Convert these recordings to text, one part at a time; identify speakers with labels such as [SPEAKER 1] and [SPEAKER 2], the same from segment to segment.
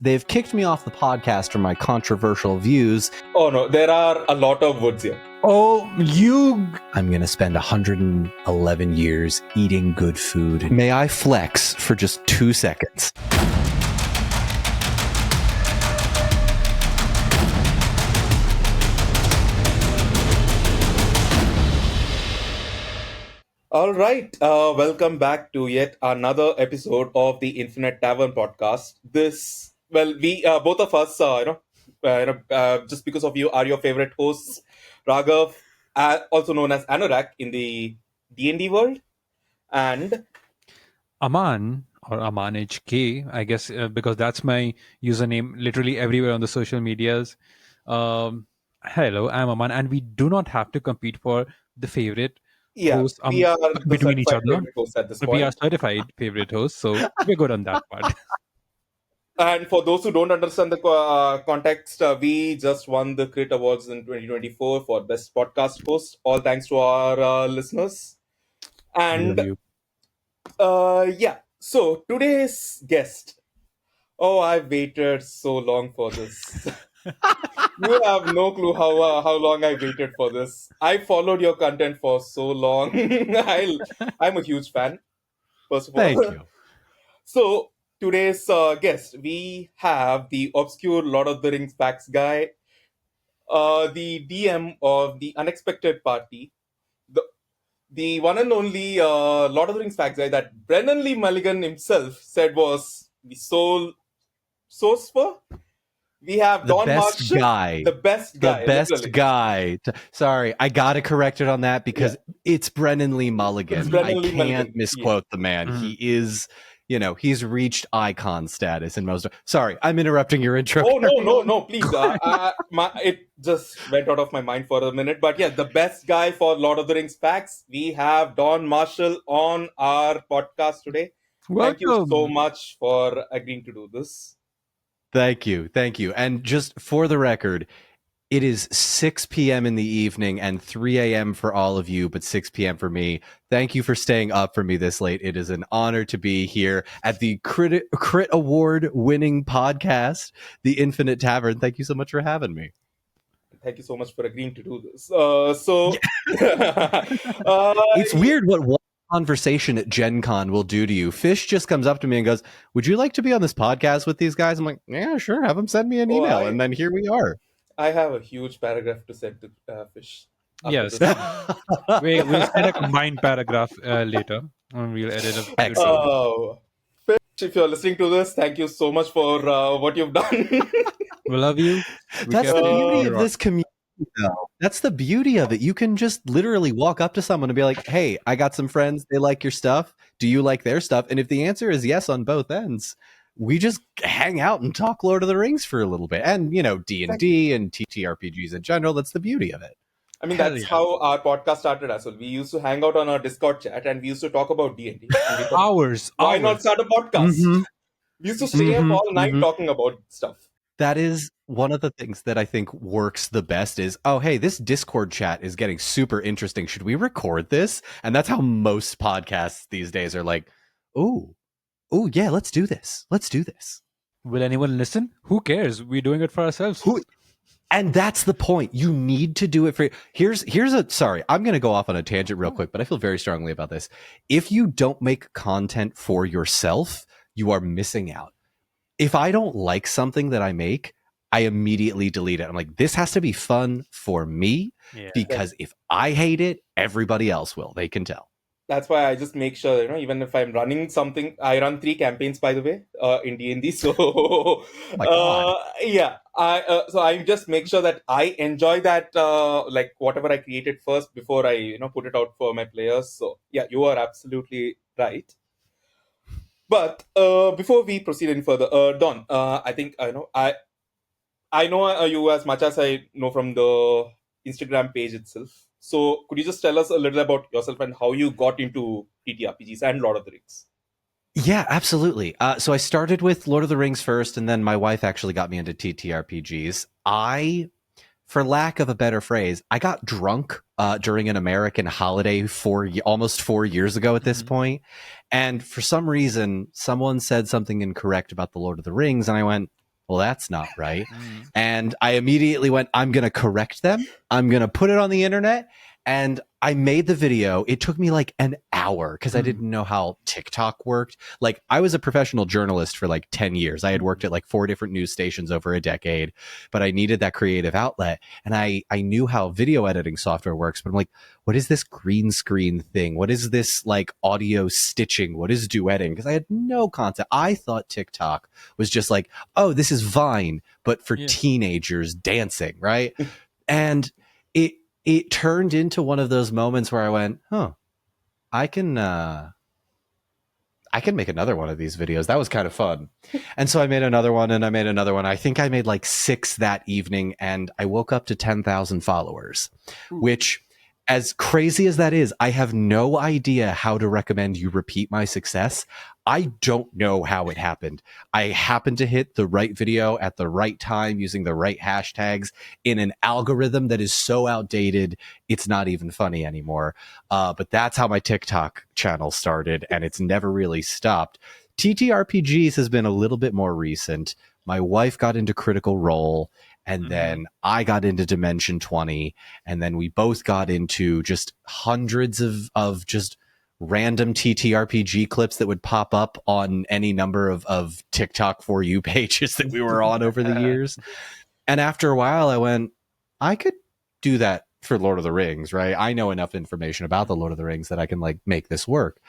[SPEAKER 1] They've kicked me off the podcast for my controversial views.
[SPEAKER 2] Oh no, there are a lot of woods here.
[SPEAKER 1] I'm going to spend 111 years eating good food. May I flex for just 2 seconds?
[SPEAKER 2] All right, welcome back to yet another episode of the Infinite Tavern podcast. We both of us, just because of you, are your favorite hosts, Raghav, also known as Anorak in the D&D world, and
[SPEAKER 3] Aman or Aman HK, I guess, because that's my username literally everywhere on the social medias. Hello, I'm Aman, and we do not have to compete for the favorite hosts
[SPEAKER 2] we are the
[SPEAKER 3] between each
[SPEAKER 2] certified
[SPEAKER 3] other.
[SPEAKER 2] favorite hosts at this
[SPEAKER 3] We
[SPEAKER 2] point.
[SPEAKER 3] are certified favorite hosts, so we're good on that part.
[SPEAKER 2] And for those who don't understand the context, we just won the Crit Awards in 2024 for Best Podcast Host. All thanks to our listeners. And
[SPEAKER 3] Love you.
[SPEAKER 2] so today's guest. Oh, I've waited so long for this. You have no clue how long I waited for this. I followed your content for so long. I'm a huge fan, first of all.
[SPEAKER 1] Thank you.
[SPEAKER 2] So today's guest, we have the obscure Lord of the Rings facts guy, the DM of the Unexpected Party, the one and only Lord of the Rings facts guy that Brennan Lee Mulligan himself said was the sole source for. We have
[SPEAKER 1] The
[SPEAKER 2] Don
[SPEAKER 1] best
[SPEAKER 2] Marshall,
[SPEAKER 1] guy.
[SPEAKER 2] the best guy.
[SPEAKER 1] The best
[SPEAKER 2] literally.
[SPEAKER 1] guy. Sorry, I got to correct it on that because it's Brennan Lee Mulligan.
[SPEAKER 2] It's Brennan Lee
[SPEAKER 1] I can't
[SPEAKER 2] Mulligan.
[SPEAKER 1] misquote the man.
[SPEAKER 3] Mhm.
[SPEAKER 1] He is, he's reached icon status in most. Sorry, I'm interrupting your intro.
[SPEAKER 2] Oh no, please. It just went out of my mind for a minute. But yeah, the best guy for Lord of the Rings facts. We have Don Marshall on our podcast today. Thank you so
[SPEAKER 3] Welcome.
[SPEAKER 2] much for agreeing to do this.
[SPEAKER 1] Thank you. And just for the record, it is 6 p.m. in the evening and 3 a.m. for all of you, but 6 p.m. for me. Thank you for staying up for me this late. It is an honor to be here at the Crit Award winning podcast, The Infinite Tavern. Thank you so much for having me.
[SPEAKER 2] Thank you so much for agreeing to do this.
[SPEAKER 1] It's weird what one conversation at Gen Con will do to you. Fish just comes up to me and goes, "Would you like to be on this podcast with these guys?" I'm like, "Yeah, sure. Have them send me an
[SPEAKER 2] Oh,
[SPEAKER 1] email." And then here we are.
[SPEAKER 2] I have a huge paragraph to send to Fish. after
[SPEAKER 3] Yes.
[SPEAKER 2] this.
[SPEAKER 3] We'll send a combined paragraph later, and we'll edit it.
[SPEAKER 1] Excellent.
[SPEAKER 2] Oh, Fish, if you're listening to this, thank you so much for what you've done.
[SPEAKER 3] We love you.
[SPEAKER 1] That's the beauty of
[SPEAKER 3] You're
[SPEAKER 1] this community, though. That's the beauty of it. You can just literally walk up to someone and be like, "Hey, I got some friends. They like your stuff. Do you like their stuff?" And if the answer is yes on both ends, we just hang out and talk Lord of the Rings for a little bit. And, D&D and TTRPGs in general, that's the beauty of it.
[SPEAKER 2] I mean,
[SPEAKER 3] Hell
[SPEAKER 2] that's
[SPEAKER 3] yeah.
[SPEAKER 2] how our podcast started as well. We used to hang out on our Discord chat and we used to talk about D&D. And we thought,
[SPEAKER 3] Hours.
[SPEAKER 2] why not start a podcast?
[SPEAKER 1] Mhm.
[SPEAKER 2] We used to stay up all night
[SPEAKER 1] mhm.
[SPEAKER 2] talking about stuff.
[SPEAKER 1] That is one of the things that I think works the best is, oh, hey, this Discord chat is getting super interesting. Should we record this? And that's how most podcasts these days are like, oh, yeah, let's do this.
[SPEAKER 3] Will anyone listen? Who cares? We're doing it for ourselves.
[SPEAKER 1] And that's the point. You need to do it for. Sorry, I'm going to go off on a tangent real quick, but I feel very strongly about this. If you don't make content for yourself, you are missing out. If I don't like something that I make, I immediately delete it. I'm like, this has to be fun for me because if I hate it, everybody else will. They can tell.
[SPEAKER 2] That's why I just make sure, even if I'm running something, I run 3 campaigns, by the way, in D&D. So,
[SPEAKER 1] my God.
[SPEAKER 2] So I just make sure that I enjoy that, like whatever I created first before I, put it out for my players. So, yeah, you are absolutely right. But before we proceed any further, Don, I think I know you as much as I know from the Instagram page itself. So could you just tell us a little about yourself and how you got into TTRPGs and Lord of the Rings?
[SPEAKER 1] Yeah, absolutely. So I started with Lord of the Rings first, and then my wife actually got me into TTRPGs. For lack of a better phrase, I got drunk during an American holiday almost 4 years ago at this point. And for some reason, someone said something incorrect about the Lord of the Rings, and I went, well, that's not right.
[SPEAKER 3] Mm.
[SPEAKER 1] And I immediately went, I'm going to correct them. I'm going to put it on the internet. And I made the video. It took me like an hour because I didn't know how TikTok worked. Like, I was a professional journalist for like 10 years. I had worked at like 4 different news stations over a decade, but I needed that creative outlet. And I knew how video editing software works, but I'm like, what is this green screen thing? What is this like audio stitching? What is duetting? Because I had no concept. I thought TikTok was just like, oh, this is Vine, but for teenagers dancing, right? And it turned into one of those moments where I went, I can make another one of these videos. That was kind of fun. And so I made another one and I made another one. I think I made like 6 that evening and I woke up to 10,000 followers, which, as crazy as that is, I have no idea how to recommend you repeat my success. I don't know how it happened. I happened to hit the right video at the right time using the right hashtags in an algorithm that is so outdated, it's not even funny anymore. But that's how my TikTok channel started, and it's never really stopped. TTRPGs has been a little bit more recent. My wife got into Critical Role, and then I got into Dimension 20, and then we both got into just hundreds of just random TTRPG clips that would pop up on any number of TikTok For You pages that we were on over the years. And after a while, I went, I could do that for Lord of the Rings, right? I know enough information about the Lord of the Rings that I can like make this work.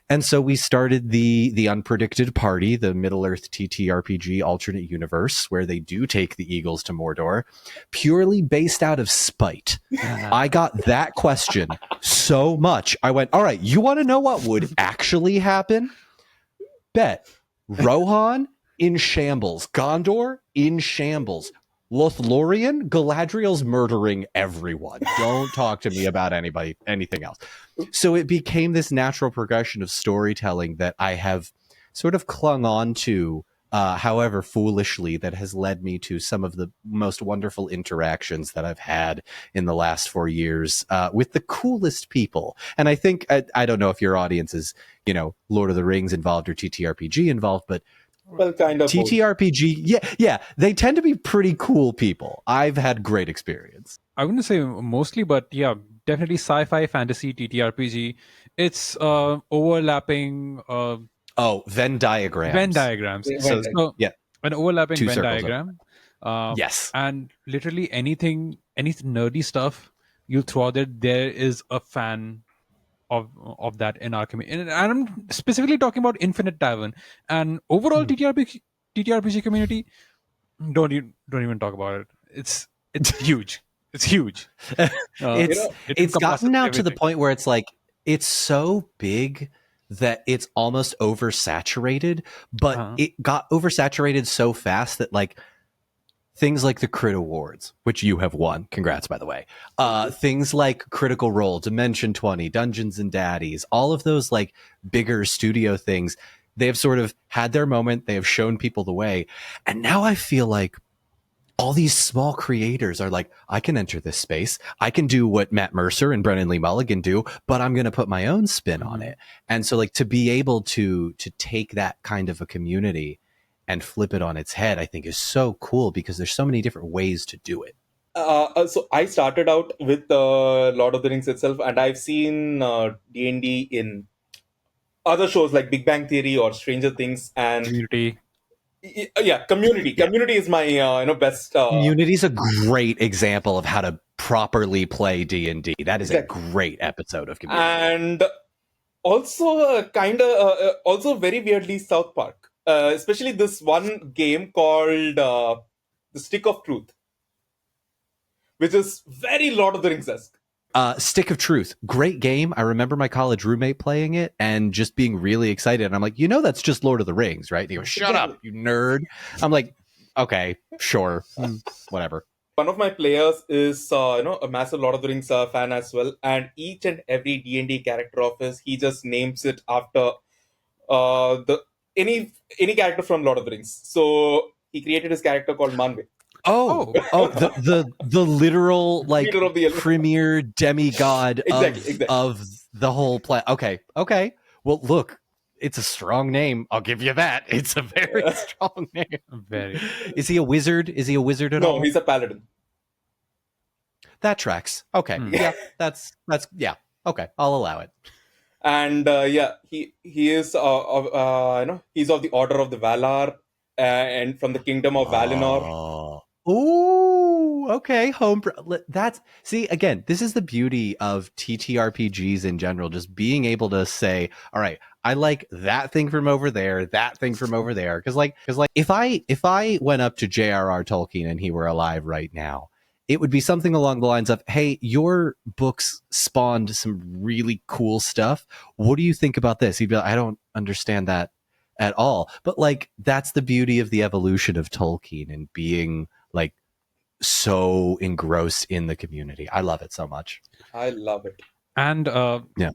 [SPEAKER 1] And so we started the Unpredicted Party, the Middle-earth TTRPG alternate universe, where they do take the Eagles to Mordor, purely based out of spite. I got that question so much. I went, all right, you want to know what would actually happen? Bet. Rohan in shambles. Gondor in shambles. Lothlorien, Galadriel's murdering everyone. Don't talk to me about anything else. So it became this natural progression of storytelling that I have sort of clung on to, however foolishly, that has led me to some of the most wonderful interactions that I've had in the last 4 years with the coolest people. And I think, I don't know if your audience is, Lord of the Rings involved or TTRPG involved, but
[SPEAKER 2] well, kind of
[SPEAKER 1] TTRPG, yeah, they tend to be pretty cool people. I've had great experience.
[SPEAKER 3] I wouldn't say mostly, but yeah, definitely sci-fi, fantasy, TTRPG. It's overlapping.
[SPEAKER 1] Venn diagrams.
[SPEAKER 3] Venn diagrams.
[SPEAKER 2] So,
[SPEAKER 3] yeah, an overlapping
[SPEAKER 1] Two
[SPEAKER 3] Venn
[SPEAKER 1] circles
[SPEAKER 3] diagram.
[SPEAKER 1] Yes,
[SPEAKER 3] and literally any nerdy stuff you throw out there is a fan of that in our community, and I'm specifically talking about Infinite Tavern and overall TTRPG community. Don't even talk about it. It's huge. It's huge.
[SPEAKER 1] It's gotten now to the point where it's like it's so big that it's almost oversaturated, but it got oversaturated so fast that like things like the Crit Awards, which you have won, congrats by the way, things like Critical Role, Dimension 20, Dungeons and Daddies, all of those like bigger studio things, they have sort of had their moment, they have shown people the way, and now I feel like all these small creators are like, I can enter this space. I can do what Matt Mercer and Brennan Lee Mulligan do, but I'm going to put my own spin on it. And so like to be able to take that kind of a community and flip it on its head, I think is so cool because there's so many different ways to do it.
[SPEAKER 2] So I started out with Lord of the Rings itself, and I've seen D&D in other shows like Big Bang Theory or Stranger Things and
[SPEAKER 3] Community.
[SPEAKER 2] Community. Community is my best.
[SPEAKER 1] Community is a great example of how to properly play D&D. That is
[SPEAKER 2] Exactly.
[SPEAKER 1] a great episode of Community.
[SPEAKER 2] And also also very weirdly South Park. Especially this one game called The Stick of Truth, which is very Lord of the Rings-esque.
[SPEAKER 1] Stick of Truth, great game. I remember my college roommate playing it and just being really excited. And I'm like, that's just Lord of the Rings, right? And he goes, shut up, you nerd. I'm like, okay, sure, whatever.
[SPEAKER 2] One of my players is a massive Lord of the Rings fan as well, and each and every D&D character of his, he just names it after any character from Lord of the Rings. So he created his character called Manwe.
[SPEAKER 1] The literal like
[SPEAKER 2] Leader of the Elven.
[SPEAKER 1] premier demigod
[SPEAKER 2] Exactly.
[SPEAKER 1] of the whole play. Okay. Well, look, it's a strong name. I'll give you that. It's a very strong name.
[SPEAKER 3] Very.
[SPEAKER 1] Is he a wizard? Is he a wizard at all?
[SPEAKER 2] No, he's a paladin.
[SPEAKER 1] That tracks. Okay. Yeah, that's yeah. Okay, I'll allow it.
[SPEAKER 2] And he is he's of the Order of the Valar, and from the Kingdom of Valinor.
[SPEAKER 1] Oh. Ooh, okay. That's see again. This is the beauty of TTRPGs in general. Just being able to say, "All right, I like that thing from over there, that thing from over there." Because if I went up to J.R.R. Tolkien and he were alive right now, it would be something along the lines of, "Hey, your books spawned some really cool stuff. What do you think about this?" He'd be like, "I don't understand that at all." But like, that's the beauty of the evolution of Tolkien and being like so engrossed in the community. I love it so much.
[SPEAKER 2] I love it.
[SPEAKER 3] And
[SPEAKER 1] Yeah.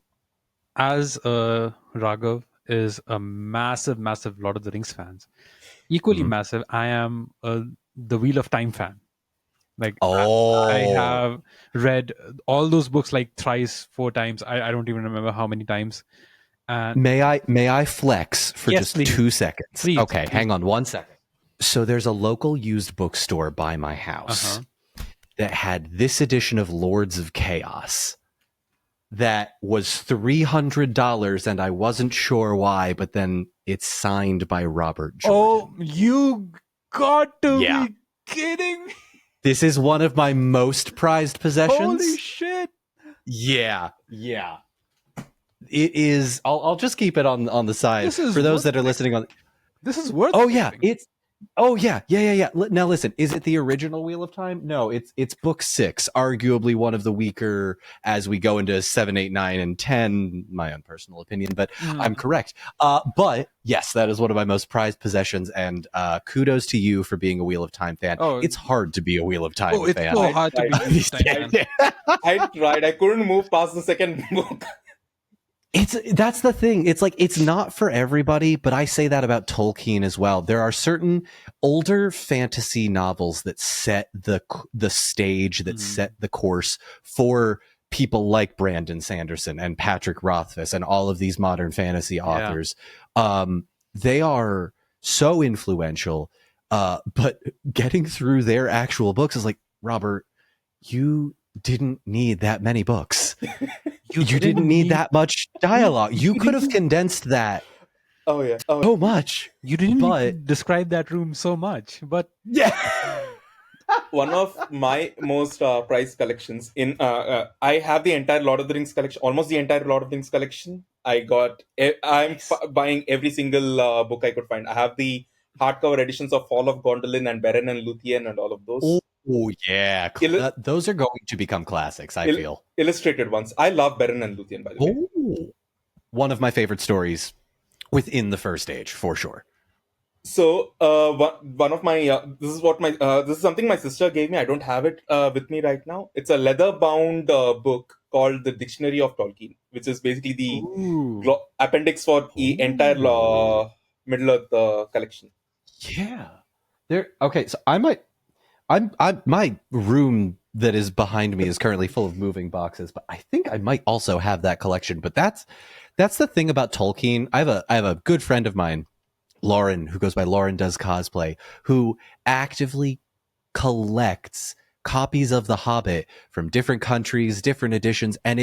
[SPEAKER 3] as Raghav is a massive Lord of the Rings fans, equally massive, I am the Wheel of Time fan. Like, I have read all those books like thrice, 4 times. I don't even remember how many times. And
[SPEAKER 1] May I flex for
[SPEAKER 3] Yes,
[SPEAKER 1] just
[SPEAKER 3] please.
[SPEAKER 1] 2 seconds?
[SPEAKER 3] Please,
[SPEAKER 1] Okay,
[SPEAKER 3] please.
[SPEAKER 1] hang on 1 second. So there's a local used bookstore by my house that had this edition of Lords of Chaos that was $300, and I wasn't sure why, but then it's signed by Robert Jordan.
[SPEAKER 3] Oh, you got to
[SPEAKER 1] Yeah.
[SPEAKER 3] be kidding me.
[SPEAKER 1] This is one of my most prized possessions.
[SPEAKER 3] Holy shit.
[SPEAKER 1] Yeah. It is. I'll just keep it on the side
[SPEAKER 3] This is
[SPEAKER 1] for those
[SPEAKER 3] worth
[SPEAKER 1] that are listening on.
[SPEAKER 3] This is worth
[SPEAKER 1] Oh yeah,
[SPEAKER 3] something.
[SPEAKER 1] it's. Oh yeah. Now listen, is it the original Wheel of Time? No, it's book 6, arguably one of the weaker as we go into 7, 8, 9, and 10. My own personal opinion, but I'm correct. But yes, that is one of my most prized possessions, and kudos to you for being a Wheel of Time fan.
[SPEAKER 3] Oh,
[SPEAKER 1] it's hard to be a Wheel of Time
[SPEAKER 3] Oh, it's
[SPEAKER 1] fan.
[SPEAKER 3] so hard to be a
[SPEAKER 1] these
[SPEAKER 3] Wheel of Time
[SPEAKER 1] days.
[SPEAKER 3] fan.
[SPEAKER 2] I tried. I couldn't move past the second book.
[SPEAKER 1] That's the thing. It's like, it's not for everybody, but I say that about Tolkien as well. There are certain older fantasy novels that set the stage, that set the course for people like Brandon Sanderson and Patrick Rothfuss and all of these modern fantasy authors. They are so influential, but getting through their actual books is like, Robert, you didn't need that many books. You didn't need that much dialogue. You could have condensed that
[SPEAKER 2] Oh yeah.
[SPEAKER 1] so much.
[SPEAKER 3] You didn't need to
[SPEAKER 1] But
[SPEAKER 3] describe that room so much, but
[SPEAKER 1] yeah,
[SPEAKER 2] One of my most prized collections in I have the entire Lord of the Rings collection, almost the entire Lord of the Rings collection. I'm buying every single book I could find. I have the hardcover editions of Fall of Gondolin and Beren and Luthien and all of those.
[SPEAKER 1] oh yeah, those are going to become classics. I feel
[SPEAKER 2] Illustrated ones. I love Beren and Luthien, by the way.
[SPEAKER 1] One of my favorite stories within the first age, for sure.
[SPEAKER 2] So one of my this is something my sister gave me. I don't have it with me right now. It's a leather bound book called the Dictionary of Tolkien, which is basically the appendix for the entire Middle Earth collection.
[SPEAKER 1] Yeah, okay. So my room that is behind me is currently full of moving boxes, but I think I might also have that collection. But that's the thing about Tolkien. I have a good friend of mine, Lauren, who goes by Lauren Does Cosplay, who actively collects copies of The Hobbit from different countries, different editions, and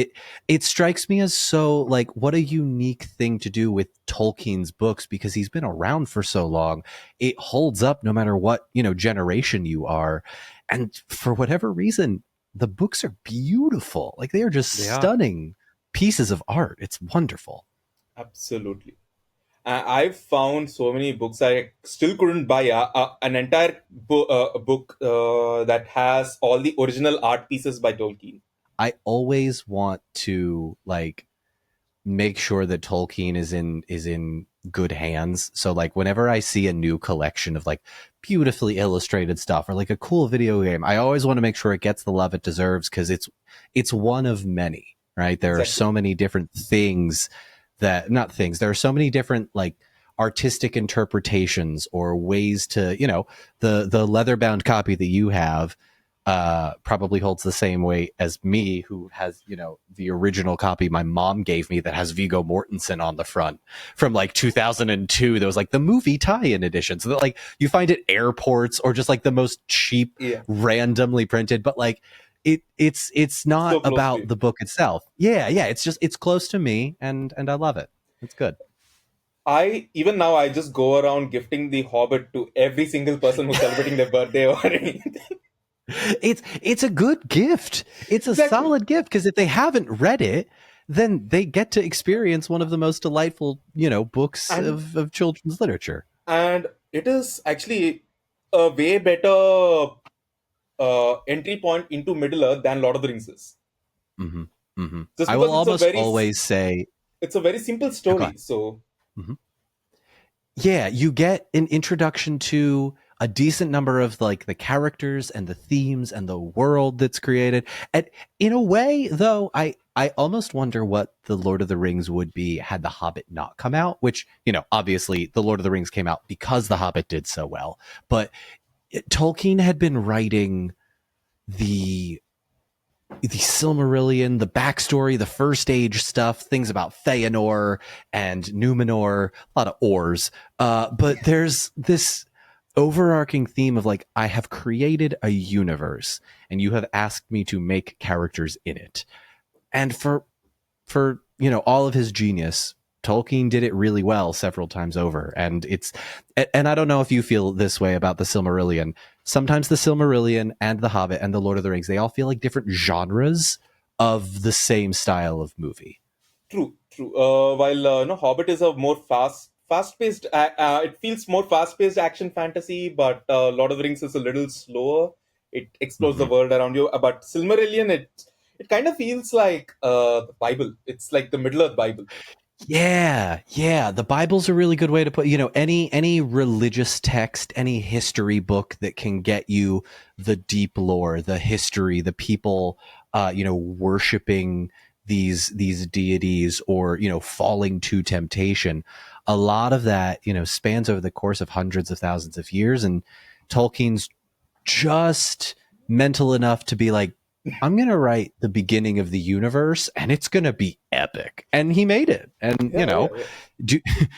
[SPEAKER 1] it strikes me as so like what a unique thing to do with Tolkien's books, because he's been around for so long. It holds up no matter what, generation you are. And for whatever reason, the books are beautiful. Like, they are just stunning pieces of art. It's wonderful.
[SPEAKER 2] Absolutely. I've found so many books. I still couldn't buy an entire book that has all the original art pieces by Tolkien.
[SPEAKER 1] I always want to make sure that Tolkien is in good hands. So whenever I see a new collection of beautifully illustrated stuff or a cool video game, I always want to make sure it gets the love it deserves, because it's one of many, right? There are so many different things there are so many different artistic interpretations or ways to, the leather bound copy that you have. probably holds the same weight as me, who has, the original copy my mom gave me that has Viggo Mortensen on the front from like 2002. That was like the movie tie-in edition. So that like you find it airports or just like the most cheap, randomly printed, but like it's not
[SPEAKER 2] So close to
[SPEAKER 1] about
[SPEAKER 2] you.
[SPEAKER 1] the book itself. Yeah. It's close to me and I love it. It's good.
[SPEAKER 2] Even now I just go around gifting The Hobbit to every single person who's celebrating their birthday or anything.
[SPEAKER 1] It's a good gift. It's a solid gift because if they haven't read it, then they get to experience one of the most delightful, books of children's literature.
[SPEAKER 2] And it is actually a way better entry point into Middle Earth than Lord of the Rings is.
[SPEAKER 1] Mm-hmm. Mm-hmm.
[SPEAKER 2] Just
[SPEAKER 1] I will
[SPEAKER 2] because
[SPEAKER 1] always say
[SPEAKER 2] it's a very simple story. So
[SPEAKER 1] yeah, you get an introduction to a decent number of like the characters and the themes and the world that's created. And in a way, though, I almost wonder what the Lord of the Rings would be had The Hobbit not come out, which, obviously the Lord of the Rings came out because The Hobbit did so well. But Tolkien had been writing the Silmarillion, the backstory, the First Age stuff, things about Feanor and Numenor, a lot of ors. But there's this overarching theme of like, I have created a universe and you have asked me to make characters in it. And for all of his genius, Tolkien did it really well several times over. And I don't know if you feel this way about the Silmarillion. Sometimes the Silmarillion and the Hobbit and the Lord of the Rings, they all feel like different genres of the same style of movie.
[SPEAKER 2] True. While Hobbit is a more fast-paced. It feels more fast-paced action fantasy, but Lord of the Rings is a little slower. It explores the world around you. But Silmarillion, it kind of feels like the Bible. It's like the Middle Earth Bible.
[SPEAKER 1] Yeah. The Bible's a really good way to put, any religious text, any history book that can get you the deep lore, the history, the people, worshiping these deities or, falling to temptation. A lot of that, spans over the course of hundreds of thousands of years. And Tolkien's just mental enough to be like, I'm going to write the beginning of the universe and it's going to be epic. And he made it. And,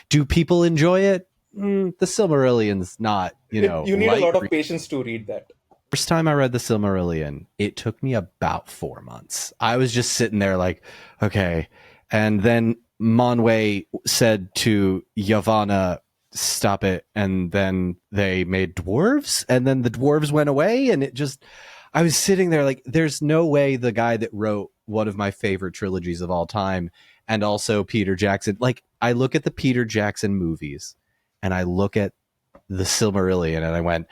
[SPEAKER 1] do people enjoy it? The Silmarillion's not,
[SPEAKER 2] You need a lot of patience to read that.
[SPEAKER 1] First time I read the Silmarillion, it took me about 4 months. I was just sitting there like, okay. And then Manwë said to Yavanna, stop it. And then they made dwarves and then the dwarves went away and I was sitting there like, there's no way the guy that wrote one of my favorite trilogies of all time and also Peter Jackson, like I look at the Peter Jackson movies and I look at the Silmarillion and I went,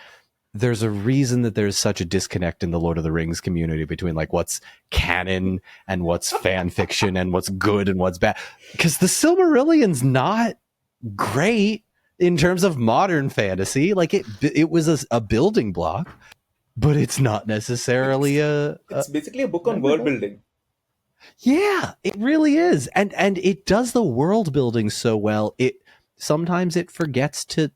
[SPEAKER 1] there's a reason that there's such a disconnect in the Lord of the Rings community between like what's canon and what's fan fiction and what's good and what's bad. Because the Silmarillion's not great in terms of modern fantasy. Like it was a building block. But it's not necessarily
[SPEAKER 2] It's basically a book on world building.
[SPEAKER 1] Yeah, it really is. And it does the world building so well. Sometimes it forgets to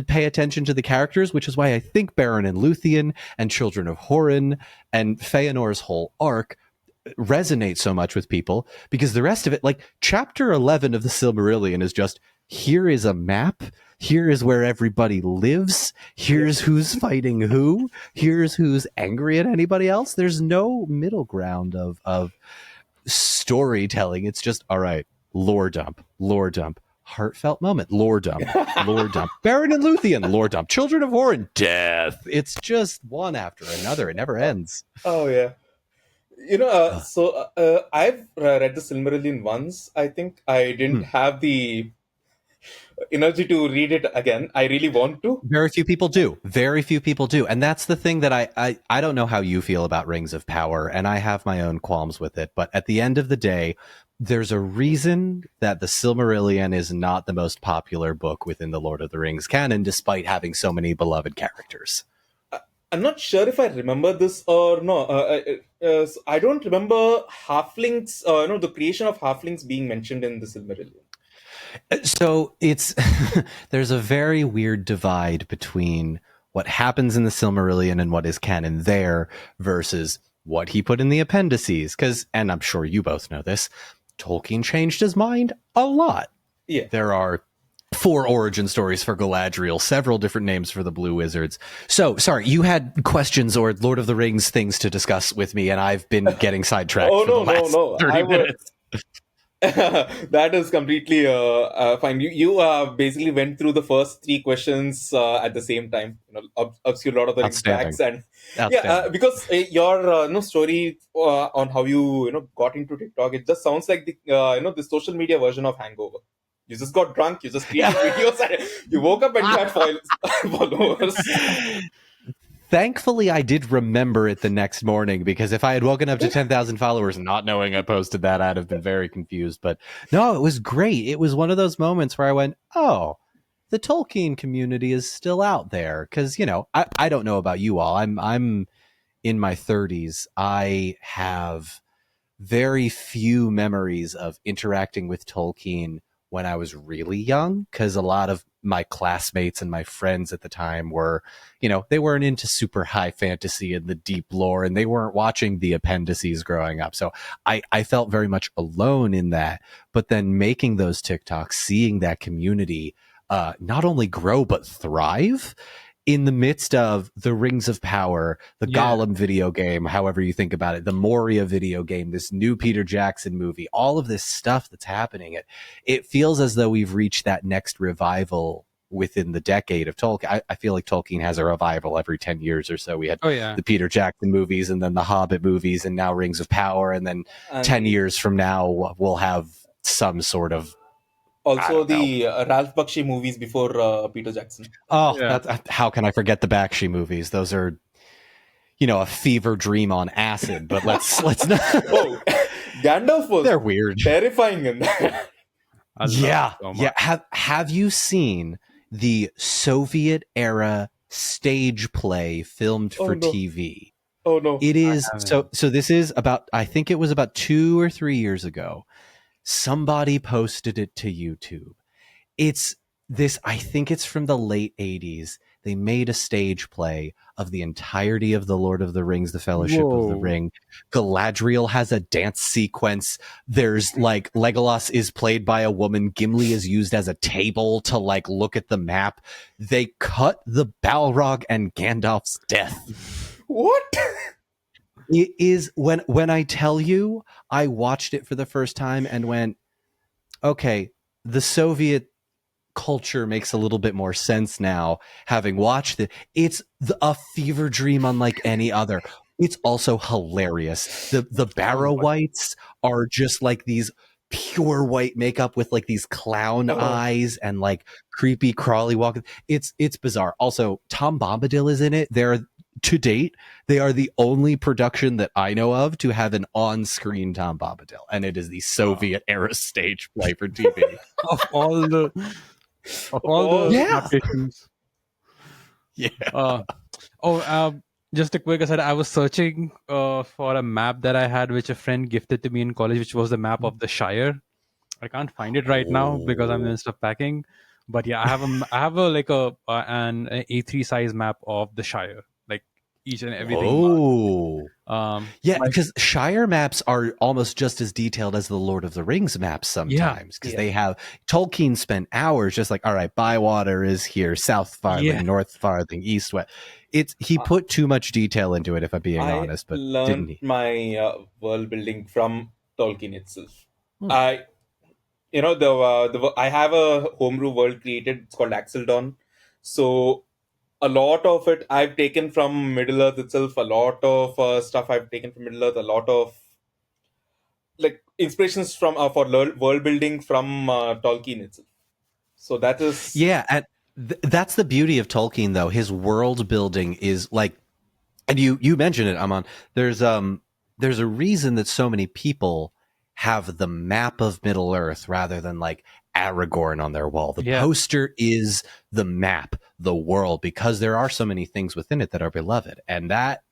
[SPEAKER 1] pay attention to the characters, which is why I think Beren and Luthien and Children of Húrin and Feanor's whole arc resonate so much with people, because the rest of it, like chapter 11 of the Silmarillion is just, here is a map. Here is where everybody lives. Here's who's fighting who. Here's who's angry at anybody else. There's no middle ground of storytelling. It's just, all right, lore dump, heartfelt moment, lore dump, Beren and Luthien, lore dump, Children of Húrin, death. It's just one after another. It never ends.
[SPEAKER 2] Oh, yeah. I've read the Silmarillion once. I think I didn't have the energy to read it again. I really want to.
[SPEAKER 1] Very few people do. And that's the thing that I don't know how you feel about Rings of Power, and I have my own qualms with it. But at the end of the day, there's a reason that the Silmarillion is not the most popular book within the Lord of the Rings canon, despite having so many beloved characters.
[SPEAKER 2] I'm not sure if I remember this or no. I don't remember halflings, the creation of halflings being mentioned in the Silmarillion.
[SPEAKER 1] So it's there's a very weird divide between what happens in the Silmarillion and what is canon there versus what he put in the appendices. Because, and I'm sure you both know this, Tolkien changed his mind a lot.
[SPEAKER 2] Yeah.
[SPEAKER 1] There are 4 origin stories for Galadriel, several different names for the Blue Wizards. So, sorry, you had questions or Lord of the Rings things to discuss with me, and I've been getting sidetracked for the last 30 minutes.
[SPEAKER 2] That is completely fine. You basically went through the first 3 questions at the same time. Obscure Lord of the Rings
[SPEAKER 1] Outstanding.
[SPEAKER 2] facts, and because your story on how you got into TikTok, it just sounds like the social media version of Hangover. You just got drunk, you just created videos, and you woke up and you had followers.
[SPEAKER 1] Thankfully, I did remember it the next morning, because if I had woken up to 10,000 followers not knowing I posted that, I'd have been very confused. But no, it was great. It was one of those moments where I went, oh, the Tolkien community is still out there. Because, I don't know about you all. I'm in my 30s. I have very few memories of interacting with Tolkien when I was really young, because a lot of my classmates and my friends at the time were, they weren't into super high fantasy and the deep lore, and they weren't watching the appendices growing up. So I felt very much alone in that. But then making those TikToks, seeing that community not only grow but thrive in the midst of the Rings of Power, the Gollum video game, however you think about it, the Moria video game, this new Peter Jackson movie, all of this stuff that's happening, it feels as though we've reached that next revival within the decade of Tolkien. I feel like Tolkien has a revival every 10 years or so. We had the Peter Jackson movies, and then the Hobbit movies, and now Rings of Power, and then 10 years from now we'll have some sort of
[SPEAKER 2] also the Ralph Bakshi movies before Peter Jackson.
[SPEAKER 1] Oh, how can I forget the Bakshi movies? Those are, a fever dream on acid. But let's not.
[SPEAKER 2] Oh, Gandalf was
[SPEAKER 1] they're weird,
[SPEAKER 2] terrifying in that.
[SPEAKER 1] Yeah. Have you seen the Soviet era stage play filmed for TV?
[SPEAKER 2] Oh no!
[SPEAKER 1] It is so. This is about. I think it was about 2 or 3 years ago. Somebody posted it to YouTube. It's this, I think it's from the late 80s. They made a stage play of the entirety of the Lord of the Rings, the Fellowship of the Ring. Galadriel has a dance sequence. There's Legolas is played by a woman. Gimli is used as a table to look at the map. They cut the Balrog and Gandalf's death.
[SPEAKER 2] What?
[SPEAKER 1] It is, when I tell you, I watched it for the first time and went, okay, the Soviet culture makes a little bit more sense now, having watched it. It's a fever dream unlike any other. It's also hilarious. The Barrow Whites are just these pure white makeup with these clown eyes and creepy crawly walking. It's bizarre. Also, Tom Bombadil is in it. To date, they are the only production that I know of to have an on-screen Tom Bombadil, and it is the Soviet-era stage play for TV.
[SPEAKER 3] of all the applications.
[SPEAKER 1] Yeah.
[SPEAKER 3] Just a quick aside, I was searching for a map that I had, which a friend gifted to me in college, which was the map of the Shire. I can't find it right now because I'm in stuff packing. But yeah, I have an A3 size map of the Shire. Each and everything.
[SPEAKER 1] Because Shire maps are almost just as detailed as the Lord of the Rings maps sometimes, because they have Tolkien spent hours just all right, Bywater is here, South Farthing, North Farthing, East West. He put too much detail into it, if I'm being honest, but didn't he?
[SPEAKER 2] My world building from Tolkien itself. I have a homebrew world created. It's called Axeldon. So a lot of it I've taken from Middle Earth itself. A lot of stuff I've taken from Middle Earth. A lot of inspirations from for world building from Tolkien itself. So that is
[SPEAKER 1] and that's the beauty of Tolkien, though. His world building is and you mentioned it, Aman. There's a reason that so many people have the map of Middle Earth rather than Aragorn on their wall. The poster is the map, the world, because there are so many things within it that are beloved. And that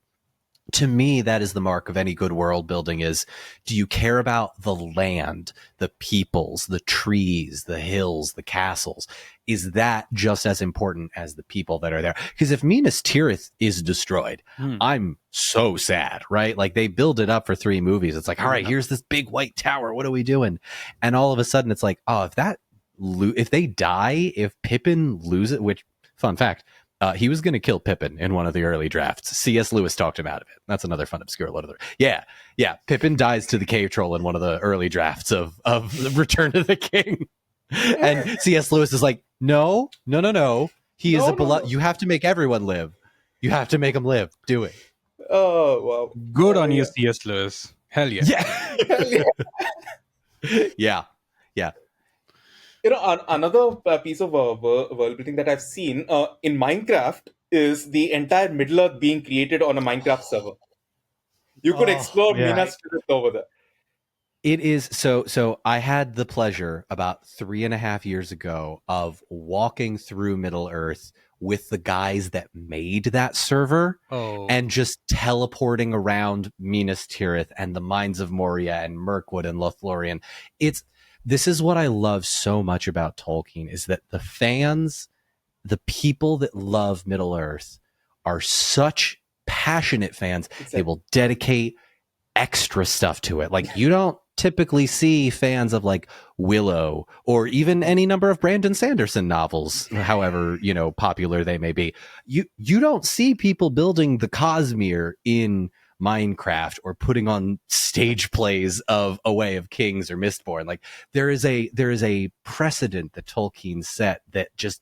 [SPEAKER 1] to me, that is the mark of any good world building is, do you care about the land, the peoples, the trees, the hills, the castles? Is that just as important as the people that are there? Because if Minas Tirith is destroyed, I'm so sad, right? Like they build it up for 3 movies. It's like, all right, here's this big white tower. What are we doing? And all of a sudden it's like, oh, if they die, if Pippin loses, which fun fact, he was going to kill Pippin in one of the early drafts. C.S. Lewis talked him out of it. That's another fun, obscure Lord of the Rings. Yeah. Pippin dies to the cave troll in one of the early drafts of Return to the King. And C.S. Lewis is like, no. He is a beloved. No. You have to make everyone live. You have to make them live. Do it.
[SPEAKER 2] Oh, wow.
[SPEAKER 3] Good on you, C.S. Lewis. Hell yeah.
[SPEAKER 1] Yeah.
[SPEAKER 2] Another piece of world building that I've seen in Minecraft is the entire Middle Earth being created on a Minecraft server. You could explore Minas Tirith over there.
[SPEAKER 1] It is so I had the pleasure about 3.5 years ago of walking through Middle Earth with the guys that made that server and just teleporting around Minas Tirith and the Mines of Moria and Mirkwood and Lothlorien. This is what I love so much about Tolkien, is that the fans, the people that love Middle Earth are such passionate fans. Exactly. They will dedicate extra stuff to it. Like you don't typically see fans of like Willow or even any number of Brandon Sanderson novels, however, popular they may be. You don't see people building the Cosmere in Minecraft or putting on stage plays of A Way of Kings or Mistborn. Like there is a precedent that Tolkien set that just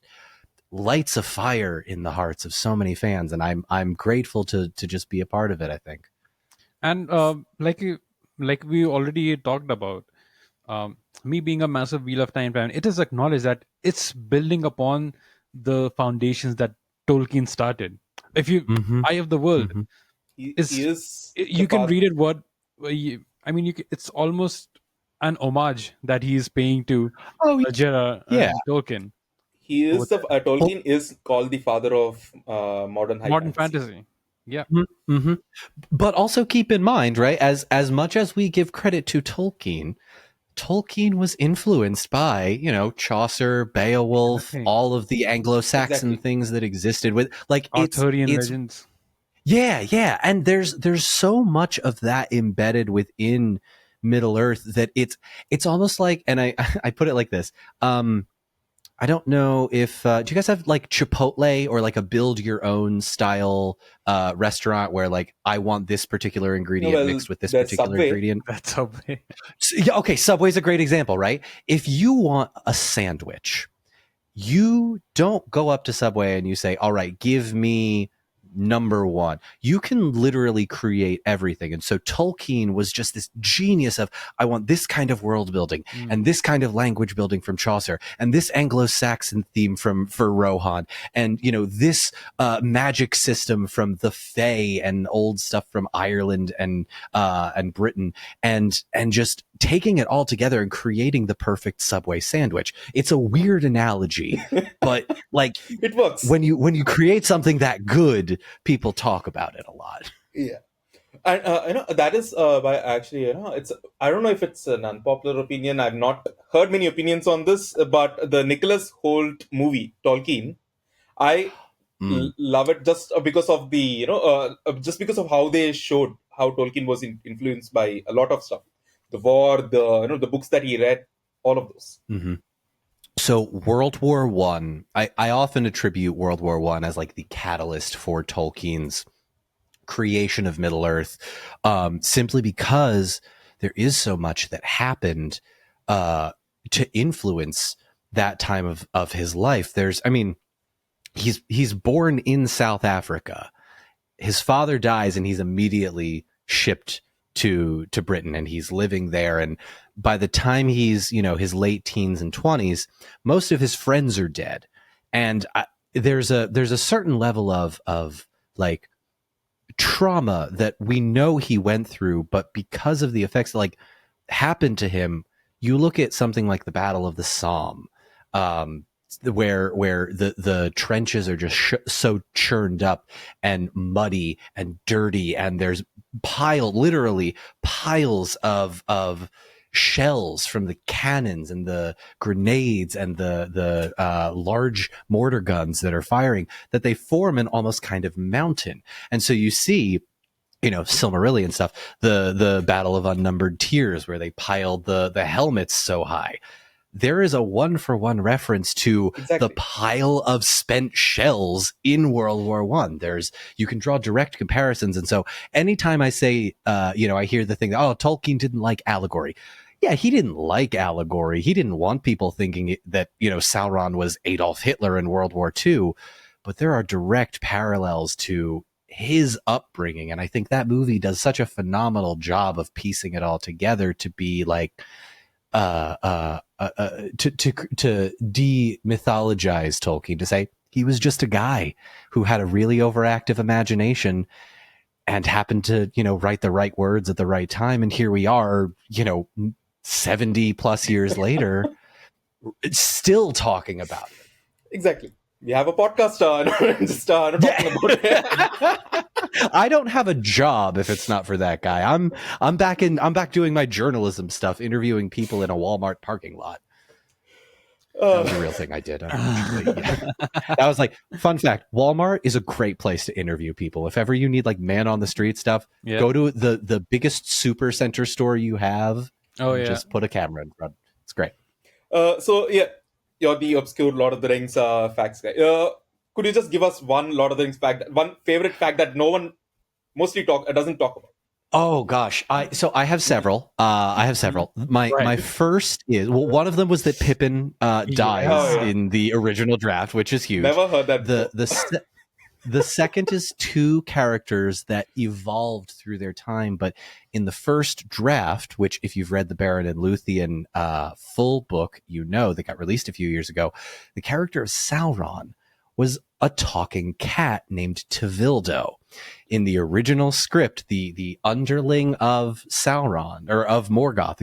[SPEAKER 1] lights a fire in the hearts of so many fans, and I'm grateful to just be a part of it, I think.
[SPEAKER 3] And like we already talked about, me being a massive Wheel of Time fan, it is acknowledged that it's building upon the foundations that Tolkien started. If you Eye of the World, you can read it. It's almost an homage that he is paying to Tolkien.
[SPEAKER 2] He is Tolkien is called the father of modern
[SPEAKER 3] fantasy. Yeah.
[SPEAKER 1] Mm-hmm. But also keep in mind, right, as much as we give credit to Tolkien was influenced by, Chaucer, Beowulf, all of the Anglo-Saxon things that existed with like
[SPEAKER 3] Arthurian legends.
[SPEAKER 1] Yeah. And there's so much of that embedded within Middle Earth that it's almost like, and I put it like this. I don't know if do you guys have like Chipotle or like a build your own style restaurant where like I want this particular ingredient mixed with this particular ingredient?
[SPEAKER 3] That's Subway.
[SPEAKER 1] Okay, Subway's a great example, right? If you want a sandwich, you don't go up to Subway and you say, all right, give me number 1. You can literally create everything. And so Tolkien was just this genius of, I want this kind of world building and this kind of language building from Chaucer and this Anglo-Saxon theme for Rohan and, this magic system from the Fae and old stuff from Ireland and Britain and just taking it all together and creating the perfect Subway sandwich. It's a weird analogy, but like
[SPEAKER 2] it works.
[SPEAKER 1] When you create something that good, people talk about it a lot.
[SPEAKER 2] Yeah. And that is why actually, it's, I don't know if it's an unpopular opinion. I've not heard many opinions on this, but the Nicholas Hoult movie, Tolkien, I love it just because of the, just because of how they showed how Tolkien was influenced by a lot of stuff. The war, the books that he read, all of those.
[SPEAKER 1] Mm-hmm. So World War I often attribute World War I as like the catalyst for Tolkien's creation of Middle Earth, simply because there is so much that happened to influence that time of his life. He's born in South Africa. His father dies and he's immediately shipped to Britain and he's living there. And by the time he's, his late teens and 20s, most of his friends are dead. And there's a certain level of like trauma that we know he went through, but because of the effects that like happened to him, you look at something like the Battle of the Somme, where the trenches are just so churned up and muddy and dirty, and there's literally piles of shells from the cannons and the grenades and the large mortar guns that are firing, that they form an almost kind of mountain. And so you see, Silmarillion stuff, the Battle of Unnumbered Tears, where they piled the helmets so high. There is a 1-for-1 reference to the pile of spent shells in World War I. You can draw direct comparisons. And so anytime I say, I hear the thing, Tolkien didn't like allegory. Yeah, he didn't like allegory. He didn't want people thinking that, Sauron was Adolf Hitler in World War II. But there are direct parallels to his upbringing. And I think that movie does such a phenomenal job of piecing it all together to be like, to demythologize Tolkien, to say he was just a guy who had a really overactive imagination and happened to, write the right words at the right time. And here we are, 70 plus years later, still talking about it.
[SPEAKER 2] Exactly. We have a podcast just talking about it.
[SPEAKER 1] I don't have a job if it's not for that guy. I'm back doing my journalism stuff, interviewing people in a Walmart parking lot. That was a real thing I did. That was like, fun fact, Walmart is a great place to interview people. If ever you need like man on the street stuff, go to the biggest super center store you have. Just put a camera in front. It's great.
[SPEAKER 2] You're the obscure Lord of the Rings facts guy. Could you just give us one Lord of the Rings fact, one favorite fact that no one mostly doesn't talk about?
[SPEAKER 1] Oh gosh, I have several. My first is, one of them was that Pippin dies in the original draft, which is huge.
[SPEAKER 2] Never heard that.
[SPEAKER 1] The second is two characters that evolved through their time, but in the first draft, which if you've read the Beren and Luthien full book, that got released a few years ago, the character of Sauron was a talking cat named Tevildo. In the original script, the underling of Sauron, or of Morgoth,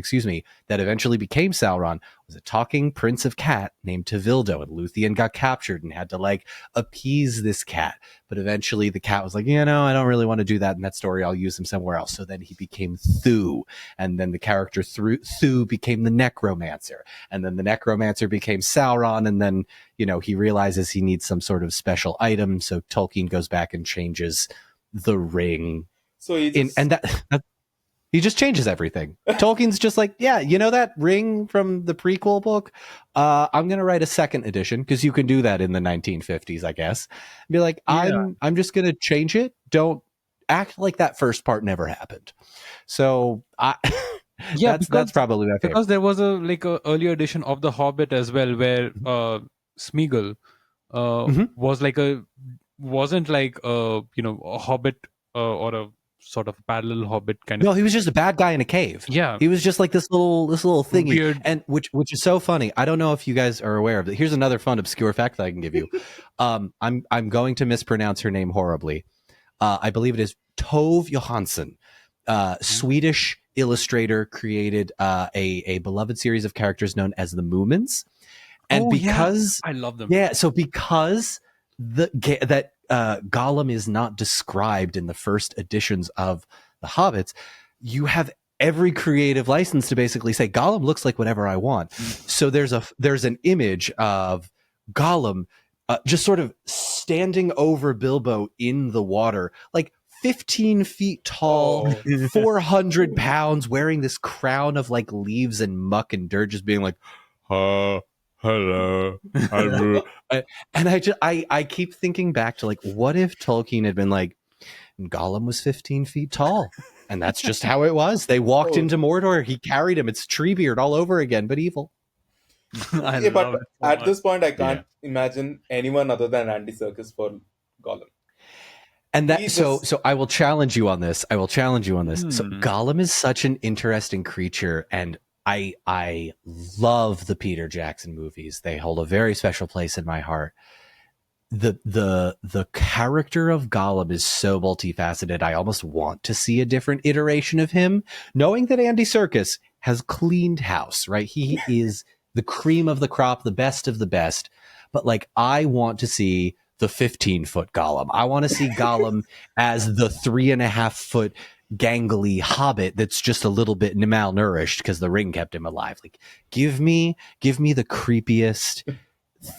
[SPEAKER 1] that eventually became Sauron, was a talking prince of cat named Tevildo, and Luthien got captured and had to appease this cat. But eventually the cat was like, I don't really want to do that in that story. I'll use him somewhere else. So then he became Thu, and then the character Thu became the necromancer, and then the necromancer became Sauron, and then he realizes he needs some sort of special item, so Tolkien goes back and changes the ring.
[SPEAKER 2] So he
[SPEAKER 1] just changes everything. Tolkien's just like, that ring from the prequel book, I'm gonna write a second edition, because you can do that in the 1950s, I guess. Be like, I'm just gonna change it. Don't act like that first part never happened. So that's probably my favorite.
[SPEAKER 3] Because there was a earlier edition of The Hobbit as well, where Smeagol wasn't a hobbit or a sort of parallel hobbit kind of.
[SPEAKER 1] No, he was just a bad guy in a cave.
[SPEAKER 3] Yeah,
[SPEAKER 1] he was just like this little thingy,
[SPEAKER 3] weird.
[SPEAKER 1] And which is so funny. I don't know if you guys are aware of it. Here's another fun obscure fact that I can give you. I'm going to mispronounce her name horribly. I believe it is Tove Johansson, Swedish illustrator, created a beloved series of characters known as the Moomins. And because
[SPEAKER 3] I love them.
[SPEAKER 1] Yeah, so because that Gollum is not described in the first editions of The Hobbits, you have every creative license to basically say Gollum looks like whatever I want. So there's an image of Gollum just sort of standing over Bilbo in the water, like 15 feet tall, 400 pounds, wearing this crown of leaves and muck and dirt, just being like, hello. And I keep thinking back to what if Tolkien had been like, Gollum was 15 feet tall, and that's just how it was. They walked into Mordor, he carried him. It's Treebeard all over again, but evil.
[SPEAKER 2] But at this point, I can't imagine anyone other than Andy Serkis for Gollum.
[SPEAKER 1] And that so I will challenge you on this. So Gollum is such an interesting creature, and I love the Peter Jackson movies. They hold a very special place in my heart. The character of Gollum is so multifaceted. I almost want to see a different iteration of him, knowing that Andy Serkis has cleaned house, right? He is the cream of the crop, the best of the best. but like I want to see the 15-foot Gollum. I want to see Gollum as the 3.5-foot gangly hobbit that's just a little bit malnourished because the ring kept him alive. Like, give me the creepiest